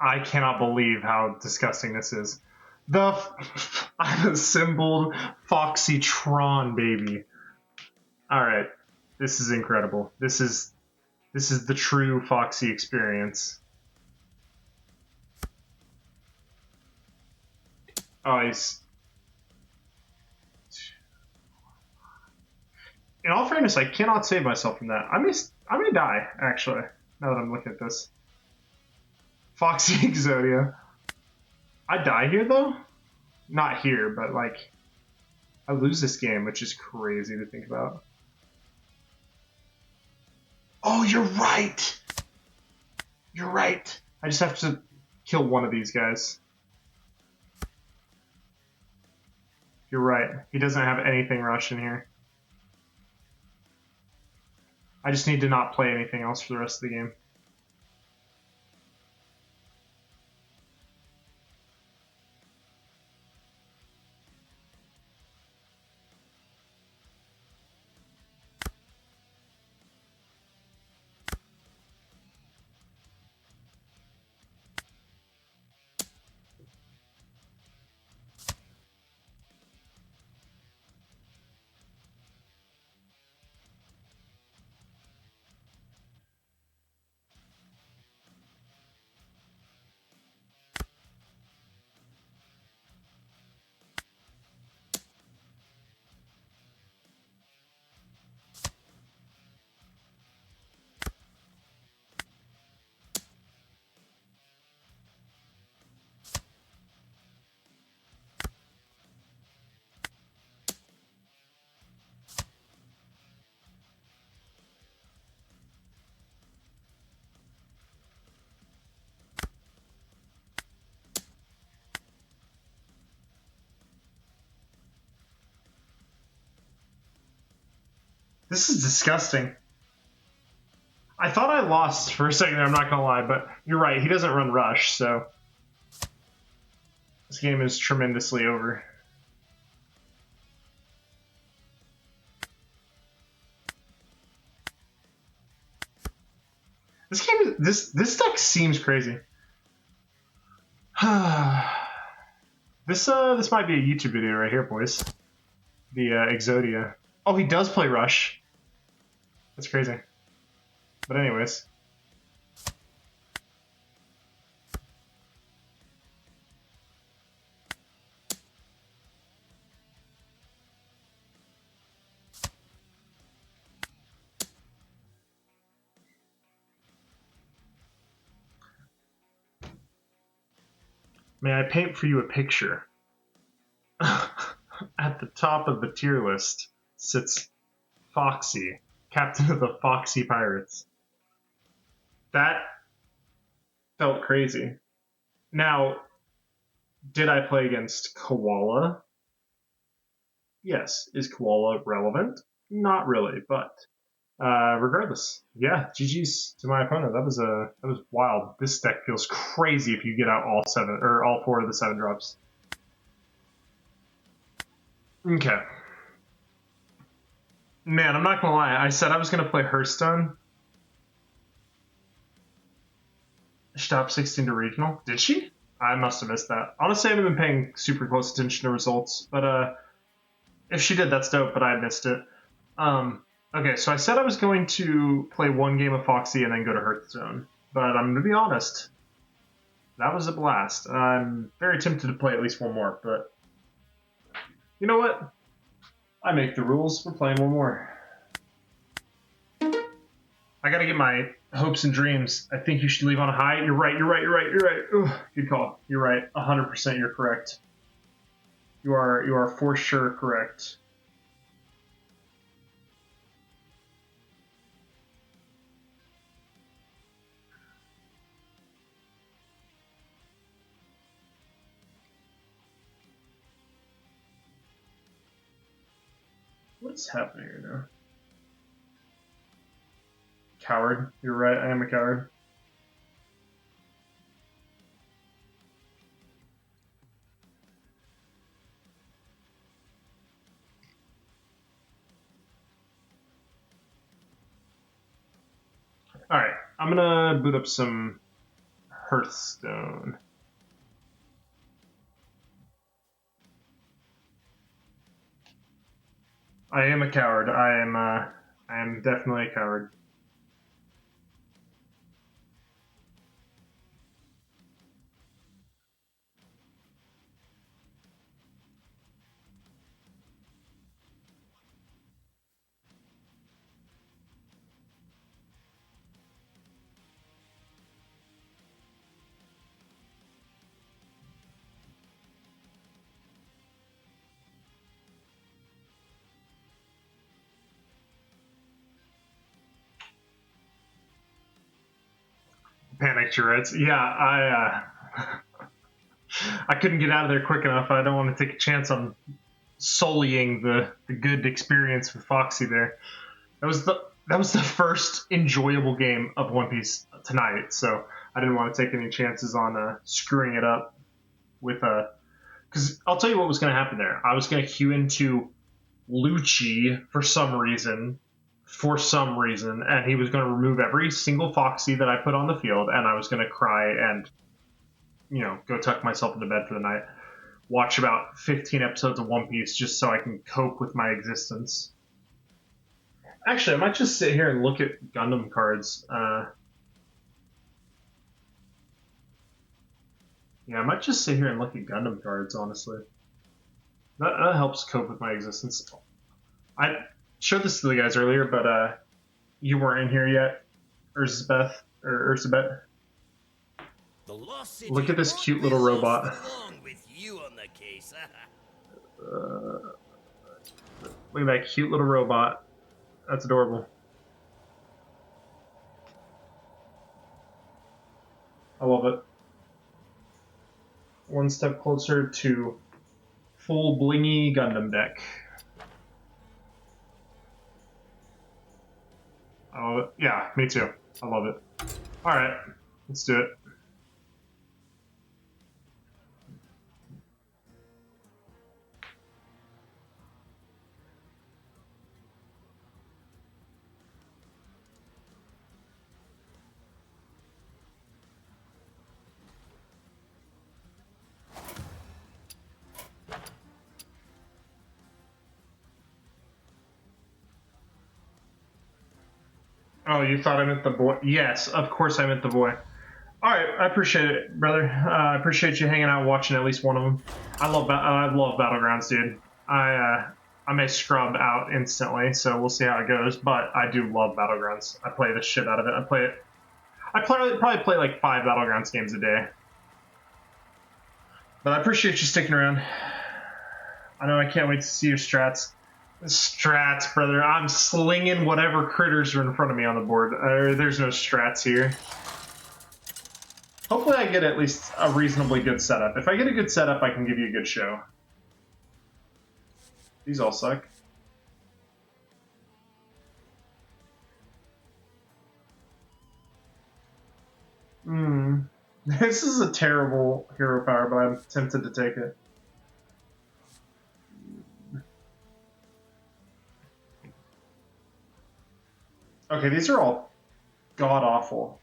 I cannot believe how disgusting this is. I'm assembled Foxytron, baby. Alright. This is incredible. This is the true Foxy experience. Oh, he's... In all fairness, I cannot save myself from that. I may die, actually, now that I'm looking at this. Foxy Exodia. I die here, though? Not here, but, like, I lose this game, which is crazy to think about. Oh, you're right! You're right! I just have to kill one of these guys. You're right. He doesn't have anything rush in here. I just need to not play anything else for the rest of the game. This is disgusting. I thought I lost for a second there, I'm not gonna lie, but you're right, he doesn't run rush, so this game is tremendously over. This deck seems crazy. This might be a YouTube video right here, boys. The Exodia. Oh, he does play rush. That's crazy. But anyways. May I paint for you a picture? At the top of the tier list sits Foxy, captain of the Foxy Pirates. That felt crazy. Now, did I play against Koala? Yes. Is Koala relevant? Not really, but regardless, yeah, GG's to my opponent. That was wild. This deck feels crazy if you get out all 7 or all 4 of the 7 drops. Okay. Man, I'm not gonna lie. I said I was gonna play Hearthstone. She top 16 to regional. Did she? I must have missed that. Honestly, I haven't been paying super close attention to results, but if she did, that's dope. But I missed it. Okay, so I said I was going to play 1 game of Foxy and then go to Hearthstone, but I'm gonna be honest. That was a blast. I'm very tempted to play at least 1 more, but you know what? I make the rules. We're playing 1 more. I gotta get my hopes and dreams. I think you should leave on a high. You're right. Ugh, good call. You're right. 100% you're correct. You are for sure correct. What's happening right now? Coward. You're right. I am a coward. All right. I'm gonna boot up some Hearthstone. I am a coward. I am definitely a coward. Panic Tourette's. Yeah, I couldn't get out of there quick enough. I don't want to take a chance on sullying the good experience with Foxy there. That was the first enjoyable game of One Piece tonight, so I didn't want to take any chances on screwing it up with a. Because I'll tell you what was going to happen there. I was going to queue into Lucci for some reason, and he was going to remove every single Foxy that I put on the field, and I was going to cry and, go tuck myself into bed for the night. Watch about 15 episodes of One Piece just so I can cope with my existence. Actually, I might just sit here and look at Gundam cards. Yeah, I might just sit here and look at Gundam cards, honestly. That helps cope with my existence. I showed this to the guys earlier, but you weren't in here yet, Urzbeth, or Urzabet. Look at this cute little robot. Look at that cute little robot. That's adorable. I love it. 1 step closer to full blingy Gundam deck. I love it. Yeah, me too. I love it. Alright, let's do it. Oh, you thought I meant the boy? Yes, of course I meant the boy. All right, I appreciate it, brother. I appreciate you hanging out, watching at least one of them. I love Battlegrounds, dude. I may scrub out instantly, so we'll see how it goes. But I do love Battlegrounds. I play the shit out of it. I probably play like 5 Battlegrounds games a day. But I appreciate you sticking around. I know I can't wait to see your strats. Strats, brother. I'm slinging whatever critters are in front of me on the board. There's no strats here. Hopefully I get at least a reasonably good setup. If I get a good setup, I can give you a good show. These all suck. This is a terrible hero power, but I'm tempted to take it. Okay, these are all god-awful.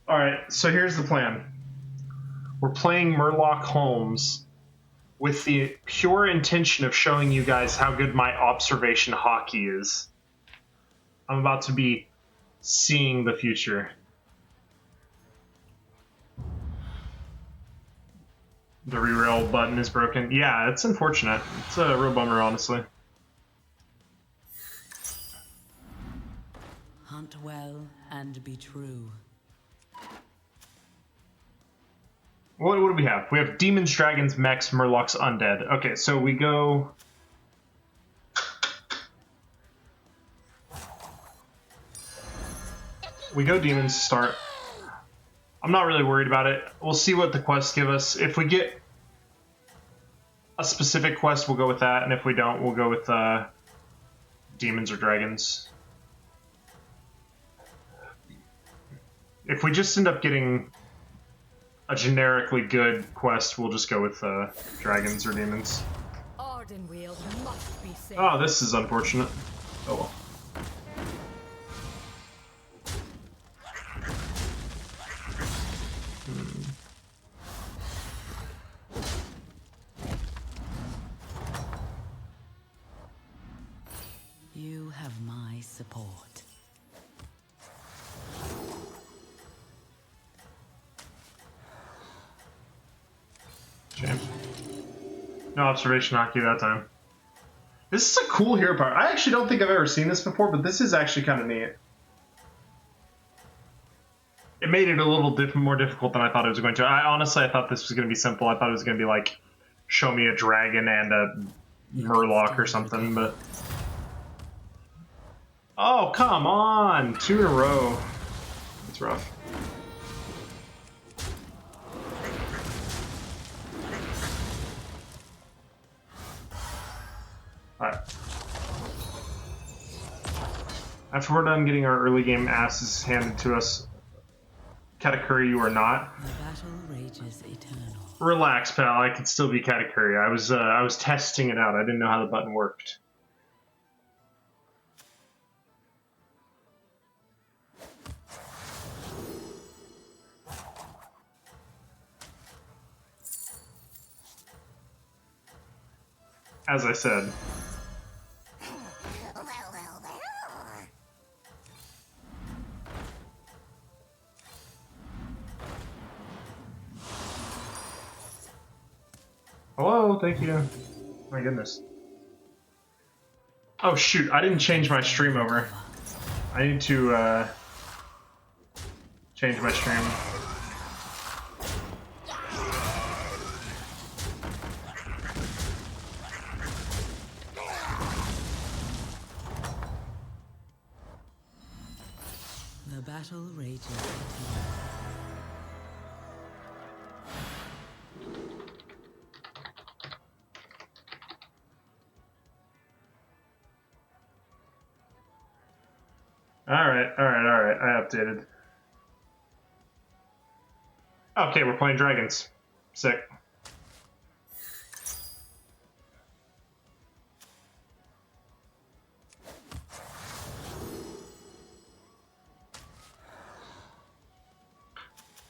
Alright, so here's the plan. We're playing Murloc Holmes with the pure intention of showing you guys how good my observation hockey is. I'm about to be seeing the future. The reroll button is broken. Yeah, it's unfortunate. It's a real bummer, honestly. Hunt well and be true. What do we have? We have Demons, Dragons, Mechs, Murlocs, Undead. Okay, so we go... We go Demons to start. I'm not really worried about it. We'll see what the quests give us. If we get a specific quest, we'll go with that. And if we don't, we'll go with Demons or Dragons. If we just end up getting a generically good quest, we'll just go with Dragons or Demons. Ardenweald must be saved. Oh, this is unfortunate. Oh well. You have my support. Shame. No observation hockey that time. This is a cool hero power. I actually don't think I've ever seen this before, but this is actually kind of neat. It made it a little more difficult than I thought it was going to. I thought this was going to be simple. I thought it was going to be like, show me a dragon and a Murloc or something, but... Oh, come on! 2 in a row. It's rough. Alright. After we're done getting our early game asses handed to us, Katakuri, you are not. The battle rages eternal. Relax, pal. I can still be Katakuri. I was testing it out. I didn't know how the button worked. As I said. Hello, thank you. My goodness. Oh shoot, I didn't change my stream over. I need to change my stream. The battle rages eternal. Alright. I updated. Okay, we're playing dragons. Sick.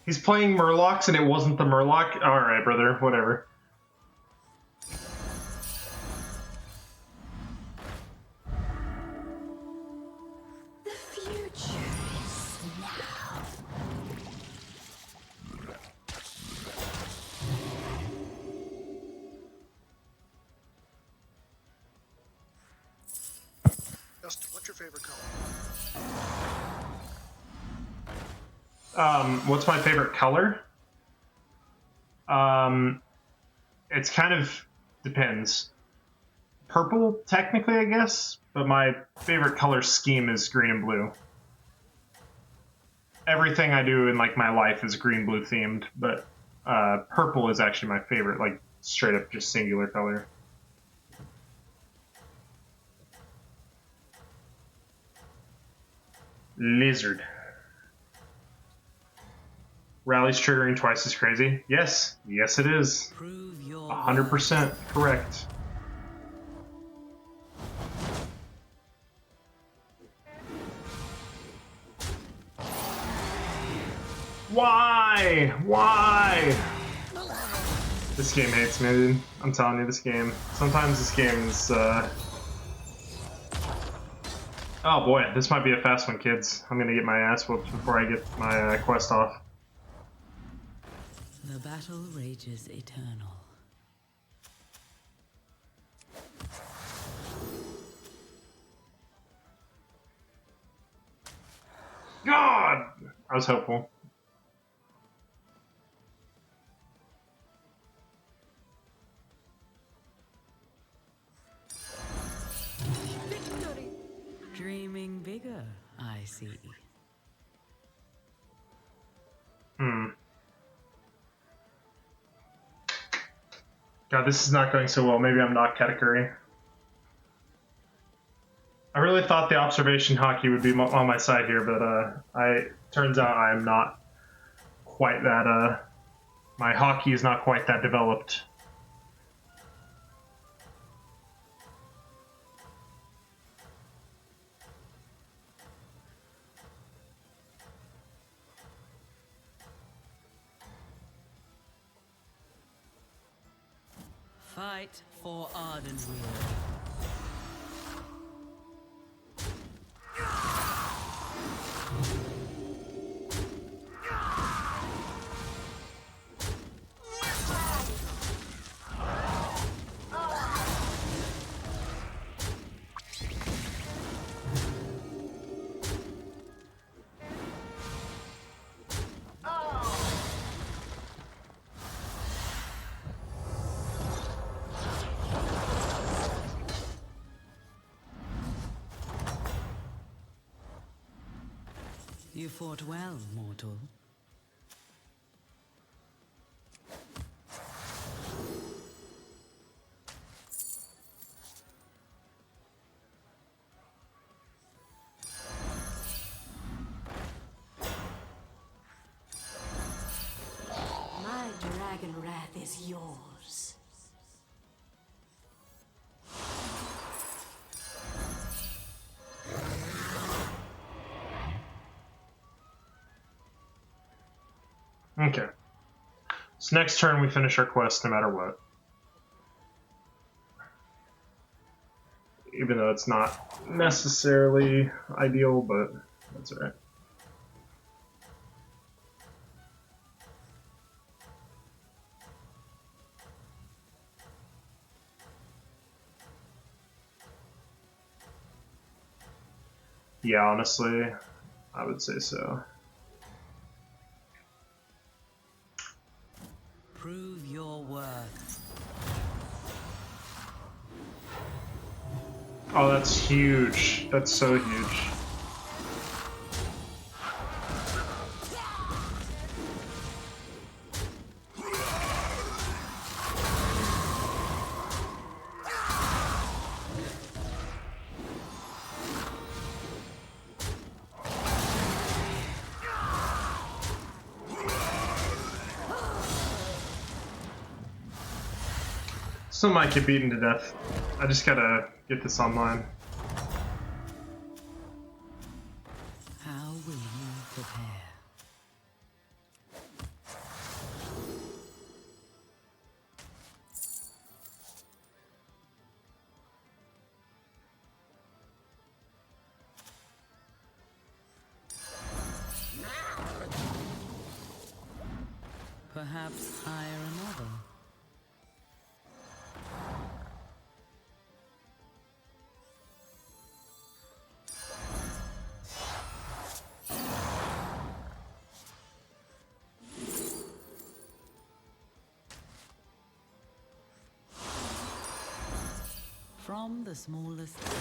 He's playing Murlocs and it wasn't the Murloc? Alright, brother, whatever. The future is now. Justin, what's your favorite color? What's my favorite color? It's kind of depends. Purple, technically, I guess, but my favorite color scheme is green and blue. Everything I do in like my life is green blue themed, but purple is actually my favorite, like straight up just singular color. Lizard. Rally's triggering twice as crazy. Yes, yes it is. Prove your 100% correct. Why? Why? This game hates me, dude. I'm telling you, this game. Sometimes this game is, Oh boy, this might be a fast one, kids. I'm gonna get my ass whooped before I get my quest off. The battle rages eternal. God! I was hopeful. Victory! Dreaming bigger, I see. God, this is not going so well. Maybe I'm not Katakuri. I really thought the observation hockey would be on my side here, but turns out I am not quite that. My hockey is not quite that developed. Fight for Ardenweald. You fought well, mortal. My dragon wrath is yours. Okay. So next turn we finish our quest no matter what. Even though it's not necessarily ideal, but that's alright. Yeah, honestly, I would say so. Prove your worth. Oh, that's huge. That's so huge. Some might get beaten to death. I just gotta get this online. How will you prepare? Perhaps hire another. from the smallest seed.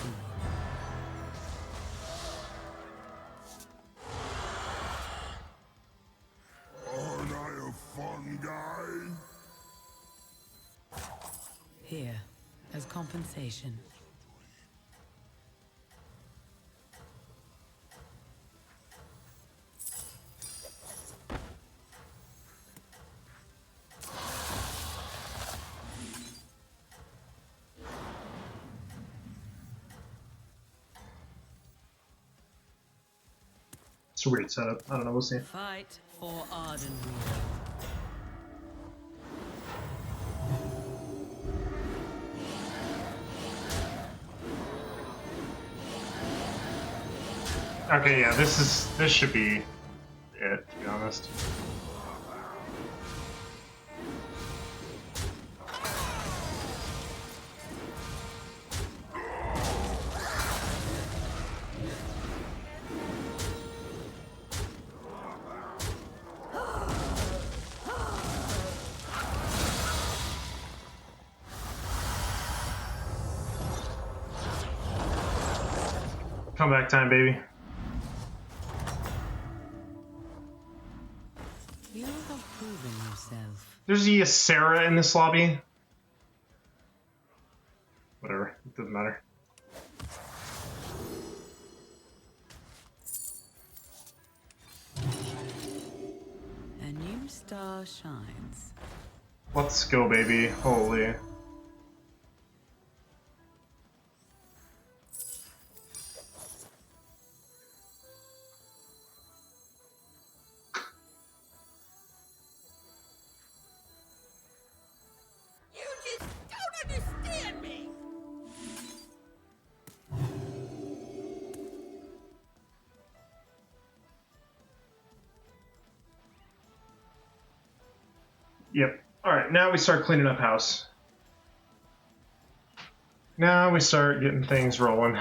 Aren't I a fun guy? Here, as compensation. It's a weird setup. I don't know. We'll see. Fight for Ardenweald. Okay, yeah, this should be it, to be honest. Comeback time, baby. You have proven yourself. There's a Sarah in this lobby. Whatever, it doesn't matter. A new star shines. Let's go, baby. Holy. You just don't understand me! Yep. Alright, now we start cleaning up house. Now we start getting things rolling.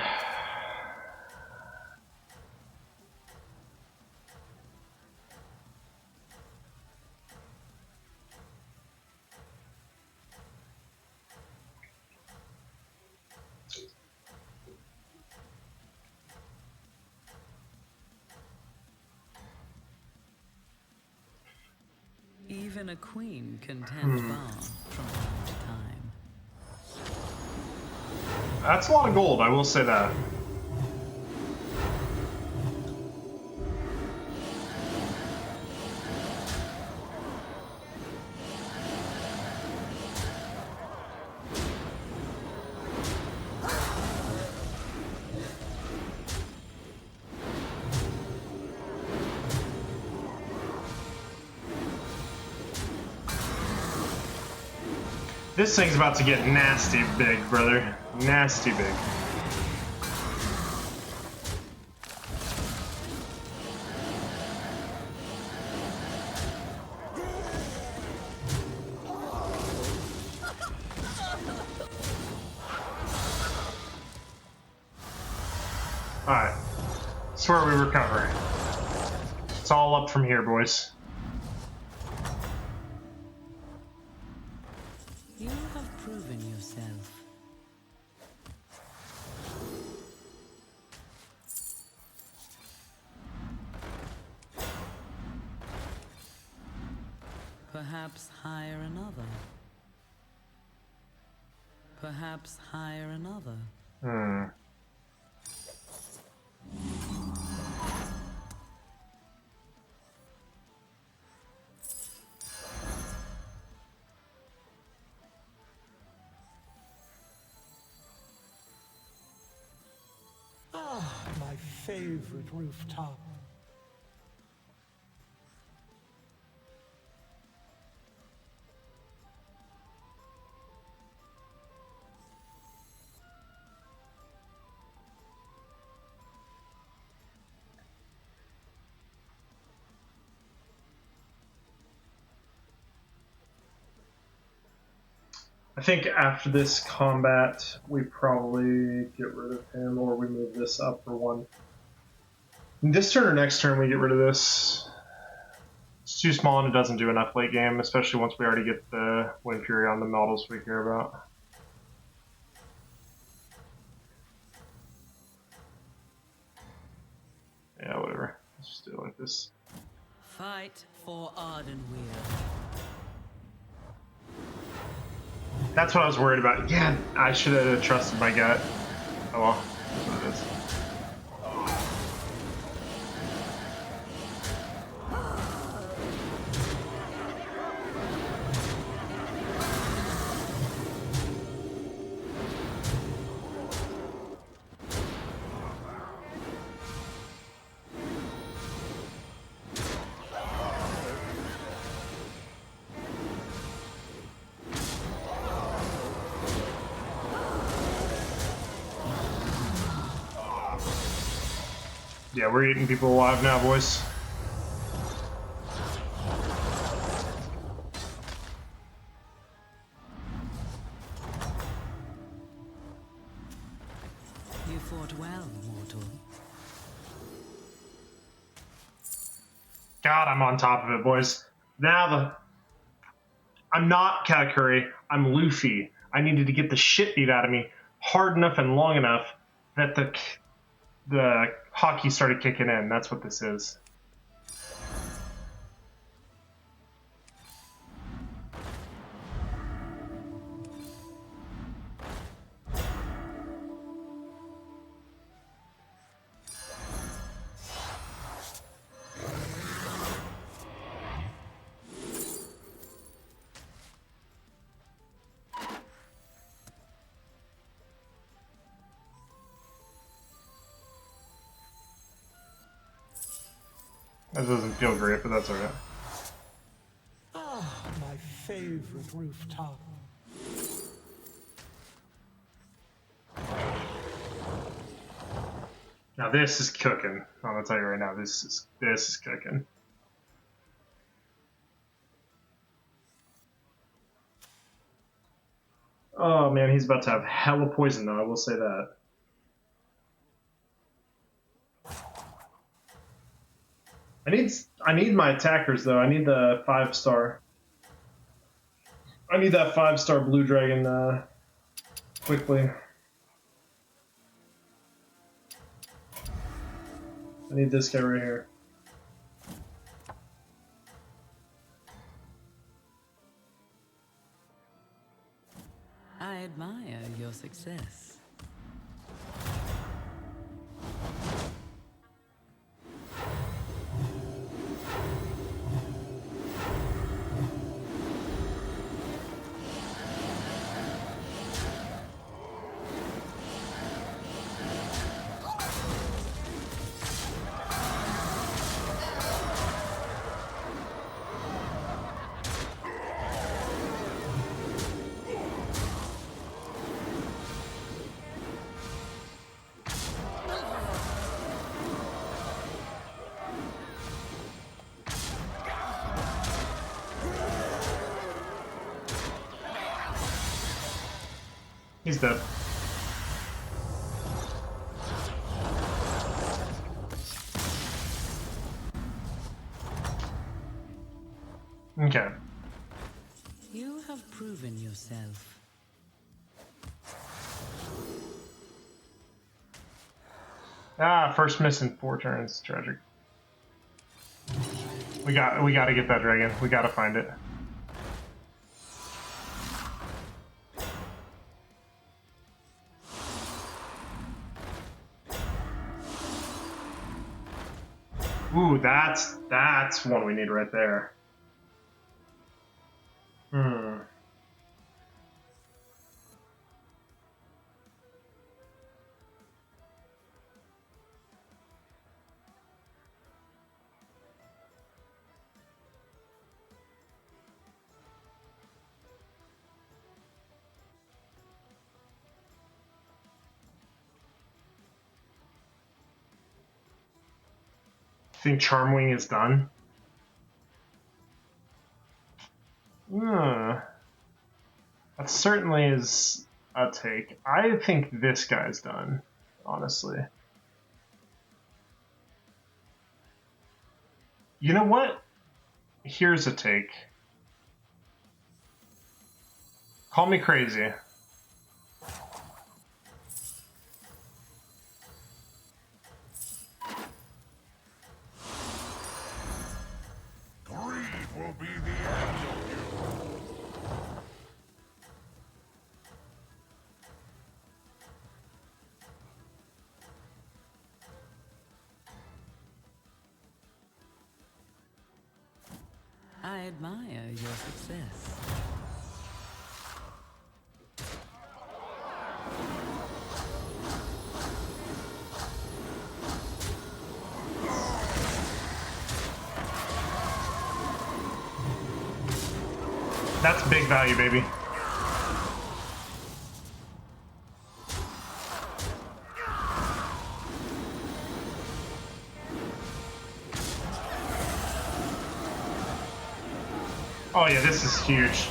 Even a queen can tend bar from time to time. That's a lot of gold, I will say that. This thing's about to get nasty big, brother. Nasty big. Alright. That's where we recover. It's all up from here, boys. You have proven yourself. Perhaps hire another. Perhaps hire another. Hmm. Ah, my favorite rooftop. I think after this combat, we probably get rid of him, or we move this up for one. This turn or next turn, we get rid of this. It's too small and it doesn't do enough late game, especially once we already get the Wind Fury on the models we care about. Let's just do it like this. Fight for Ardenweir. That's what I was worried about. Yeah, I should have trusted my gut. Oh well, that's what it is. Yeah, we're eating people alive now, boys. You fought well, mortal. God, I'm on top of it, boys. I'm not Katakuri. I'm Luffy. I needed to get the shit beat out of me hard enough and long enough that the hockey started kicking in. That's what this is. That doesn't feel great, but that's alright. Ah, my favorite rooftop. Now this is cooking. I'm gonna tell you right now, this is cooking. Oh man, he's about to have hella poison though, I will say that. I need my attackers though. I need the 5-star. I need that 5-star blue dragon quickly. I need this guy right here. I admire your success. He's dead. Okay. You have proven yourself. First miss in 4 turns. Tragic. We got to get that dragon. We got to find it. Ooh, that's one we need right there. Hmm. Think Charmwing is done? That certainly is a take. I think this guy's done, honestly. You know what? Here's a take. Call me crazy. I admire your success. That's big value, baby. Oh yeah, this is huge.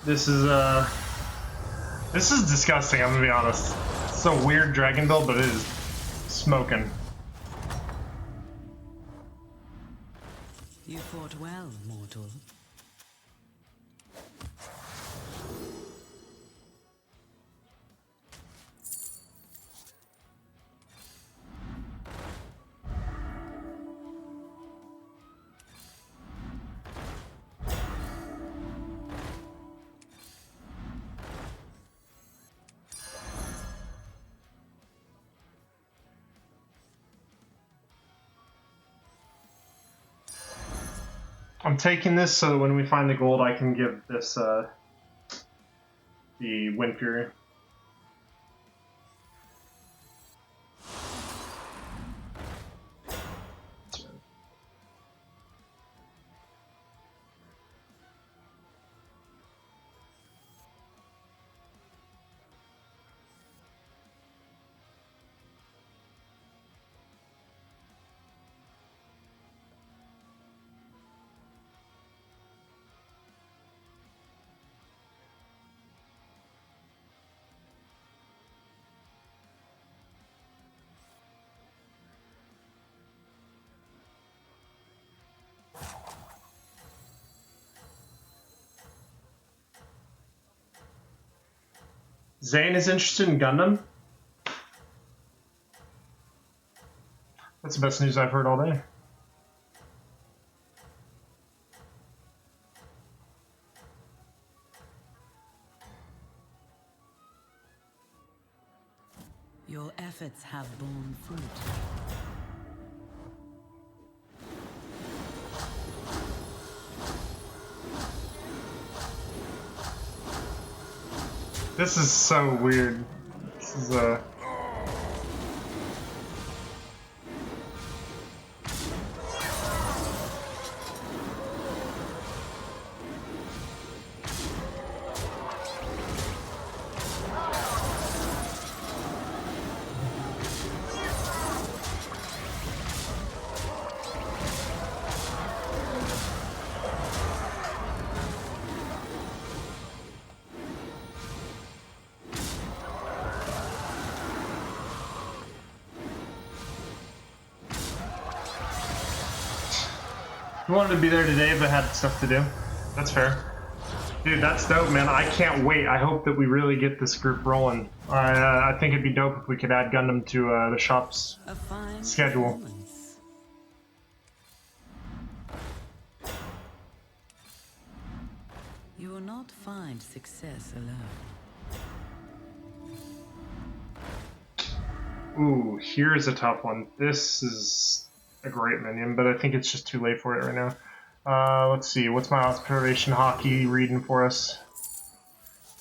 This is disgusting, I'm gonna be honest. It's a weird dragon build, but it is smoking. You fought well, mortal. I'm taking this so that when we find the gold, I can give this the Wind Fury. Zane is interested in Gundam. That's the best news I've heard all day. Your efforts have borne fruit. This is so weird. This is He wanted to be there today, but had stuff to do. That's fair. Dude, that's dope, man. I can't wait. I hope that we really get this group rolling. I think it'd be dope if we could add Gundam to the shop's A fine schedule. performance. You will not find success alone. Ooh, here's a tough one. This is a great minion, but I think it's just too late for it right now. Let's see. What's my observation hockey reading for us?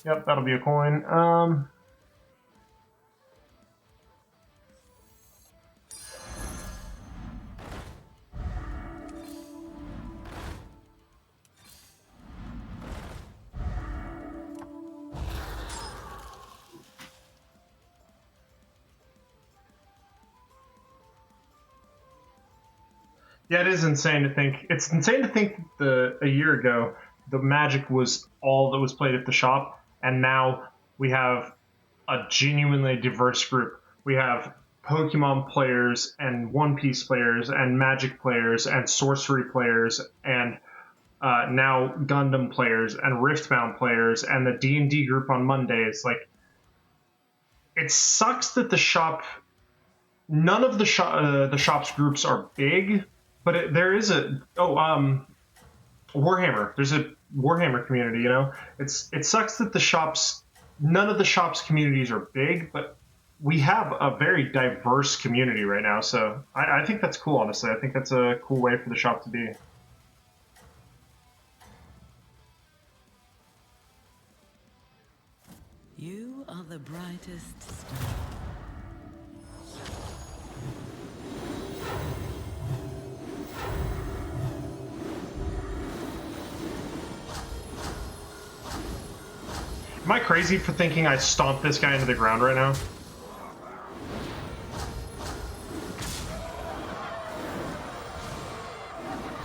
Yep, that'll be a coin. Yeah, it is insane to think. It's insane to think that a year ago, the Magic was all that was played at the shop, and now we have a genuinely diverse group. We have Pokemon players and One Piece players and Magic players and Sorcery players and now Gundam players and Riftbound players and the D&D group on Mondays. Like, it sucks that the shop, none of the shop's groups are big. But there is a Warhammer. There's a Warhammer community. You know, it sucks that the shops, none of the shops communities are big, but we have a very diverse community right now. So I think that's cool. Honestly, I think that's a cool way for the shop to be. You are the brightest star. Am I crazy for thinking I stomped this guy into the ground right now?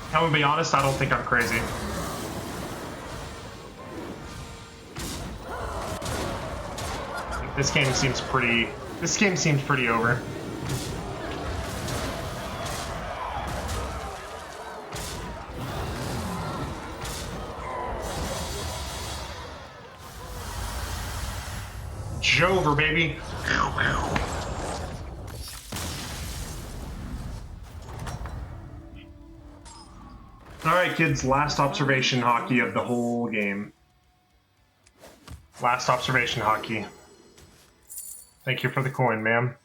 I'm gonna be honest, I don't think I'm crazy. This game seems pretty over. Jover, baby. Alright, kids, last observation hockey of the whole game. Last observation hockey. Thank you for the coin, ma'am.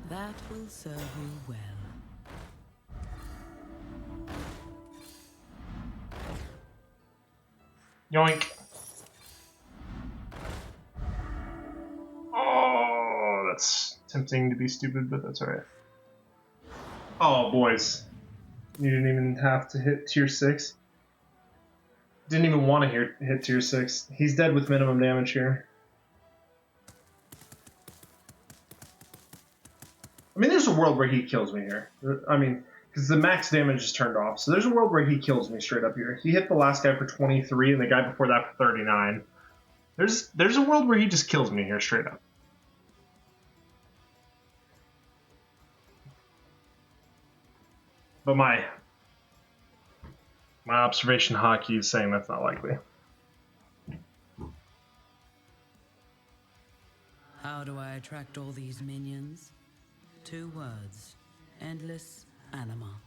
That will serve you well. Yoink. Oh, that's tempting to be stupid, but that's alright. Oh, boys. You didn't even have to hit tier 6. Didn't even want to hit tier 6. He's dead with minimum damage here. I mean, there's a world where he kills me here. I mean, because the max damage is turned off. So there's a world where he kills me straight up here. He hit the last guy for 23 and the guy before that for 39. There's a world where he just kills me here straight up. But my observation hockey is saying that's not likely. How do I attract all these minions? 2 words. Endless anima.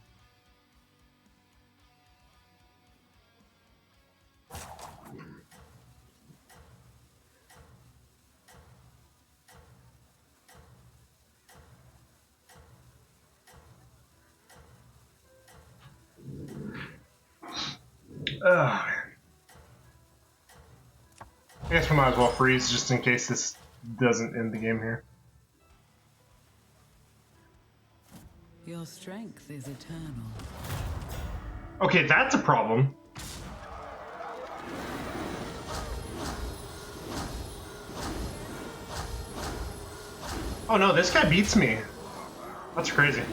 I guess we might as well freeze just in case this doesn't end the game here. Your strength is eternal. Okay, that's a problem. Oh no, this guy beats me. That's crazy.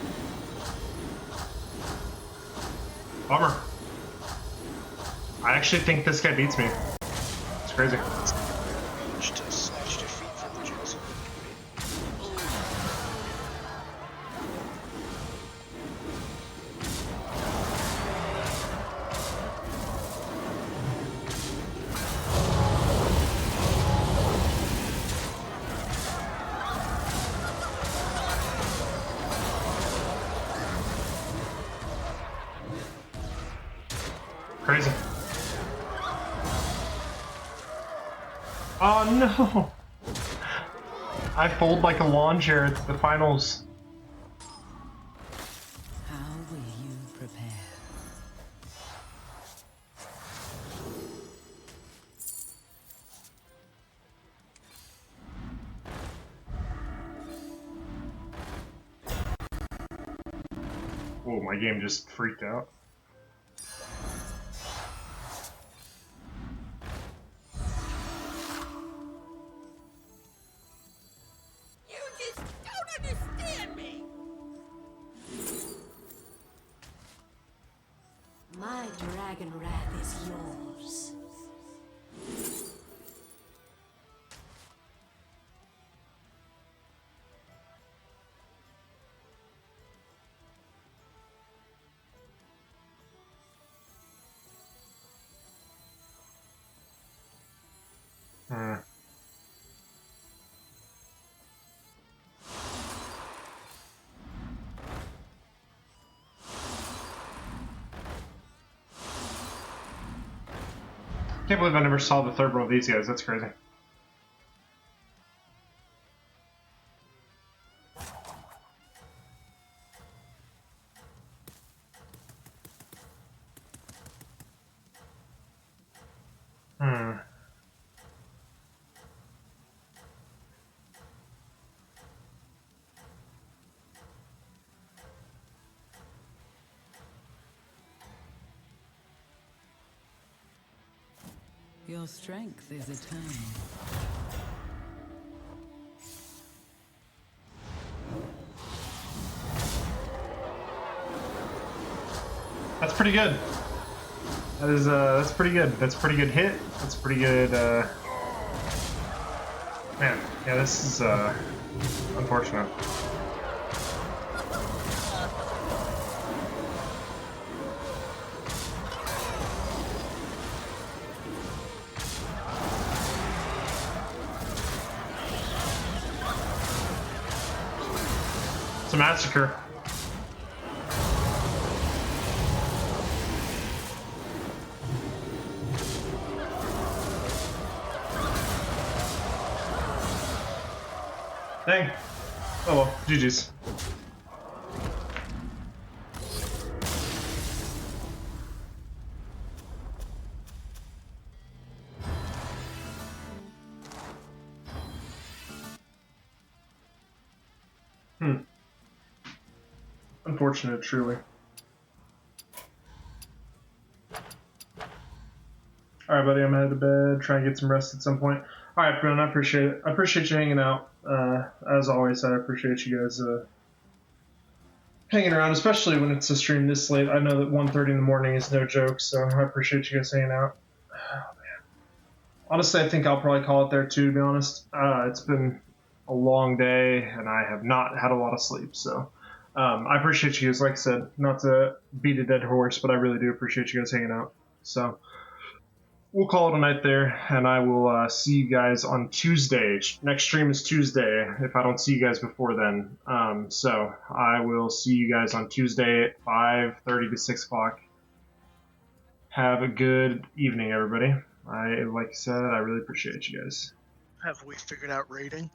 Bummer. I actually think this guy beats me. It's crazy. To snatch defeat from the jaws. Crazy. Oh no! I fold like a lawn chair at the finals. How will you prepare? Oh, my game just freaked out. You just don't understand me! My dragon wrath is yours. Hmm. Can't believe I never saw the third one of these guys. That's crazy. Hmm. Your strength is eternal. That's pretty good. That's pretty good. That's a pretty good hit. That's pretty good, man, yeah, this is, unfortunate. It's a massacre. Dang. Oh well, GG's. Unfortunate, truly. Alright, buddy, I'm headed to bed. Try and get some rest at some point. Alright, Brennan, I appreciate it. I appreciate you hanging out. As always, I appreciate you guys hanging around, especially when it's a stream this late. I know that 1:30 in the morning is no joke, so I appreciate you guys hanging out. Oh, man. Honestly, I think I'll probably call it there too, to be honest. It's been a long day, and I have not had a lot of sleep, so I appreciate you guys. Like I said, not to beat a dead horse, but I really do appreciate you guys hanging out. So we'll call it a night there, and I will see you guys on Tuesday. Next stream is Tuesday, if I don't see you guys before then. So I will see you guys on Tuesday at 5:30 to 6 o'clock. Have a good evening, everybody. Like I said, I really appreciate you guys. Have we figured out rating?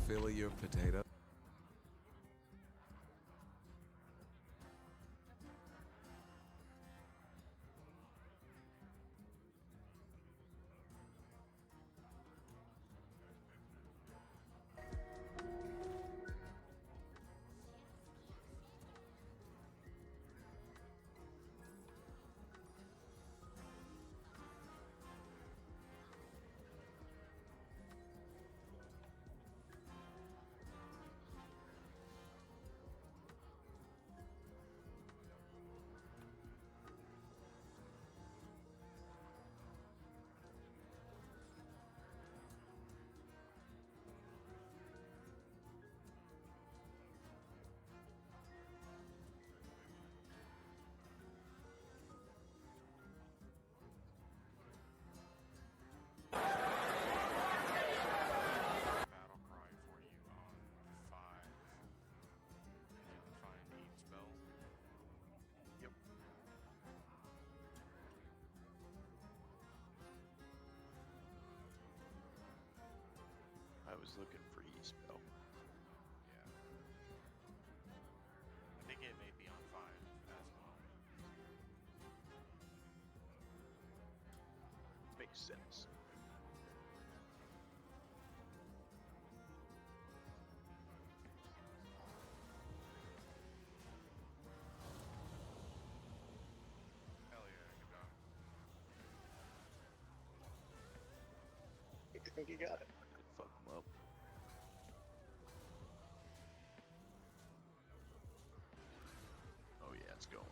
Fill your potato. was looking for E-Spell. Yeah. I think it may be on 5. That's why. Makes sense. Hell yeah, good dog. I think you got it. Fuck him up. Oh yeah, it's going.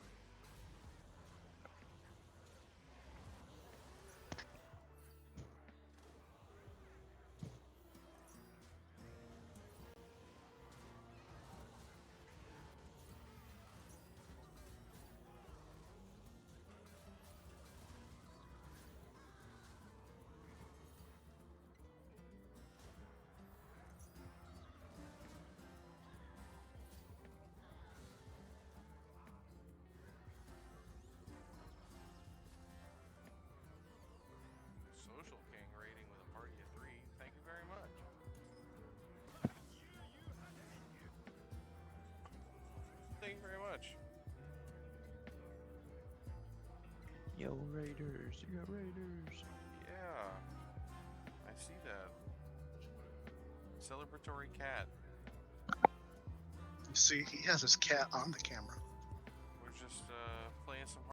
Social King rating with a party of 3. Thank you very much. Thank you very much. Yo, Raiders! You got Raiders! Yeah. I see that. Celebratory cat. See, he has his cat on the camera. We're just playing some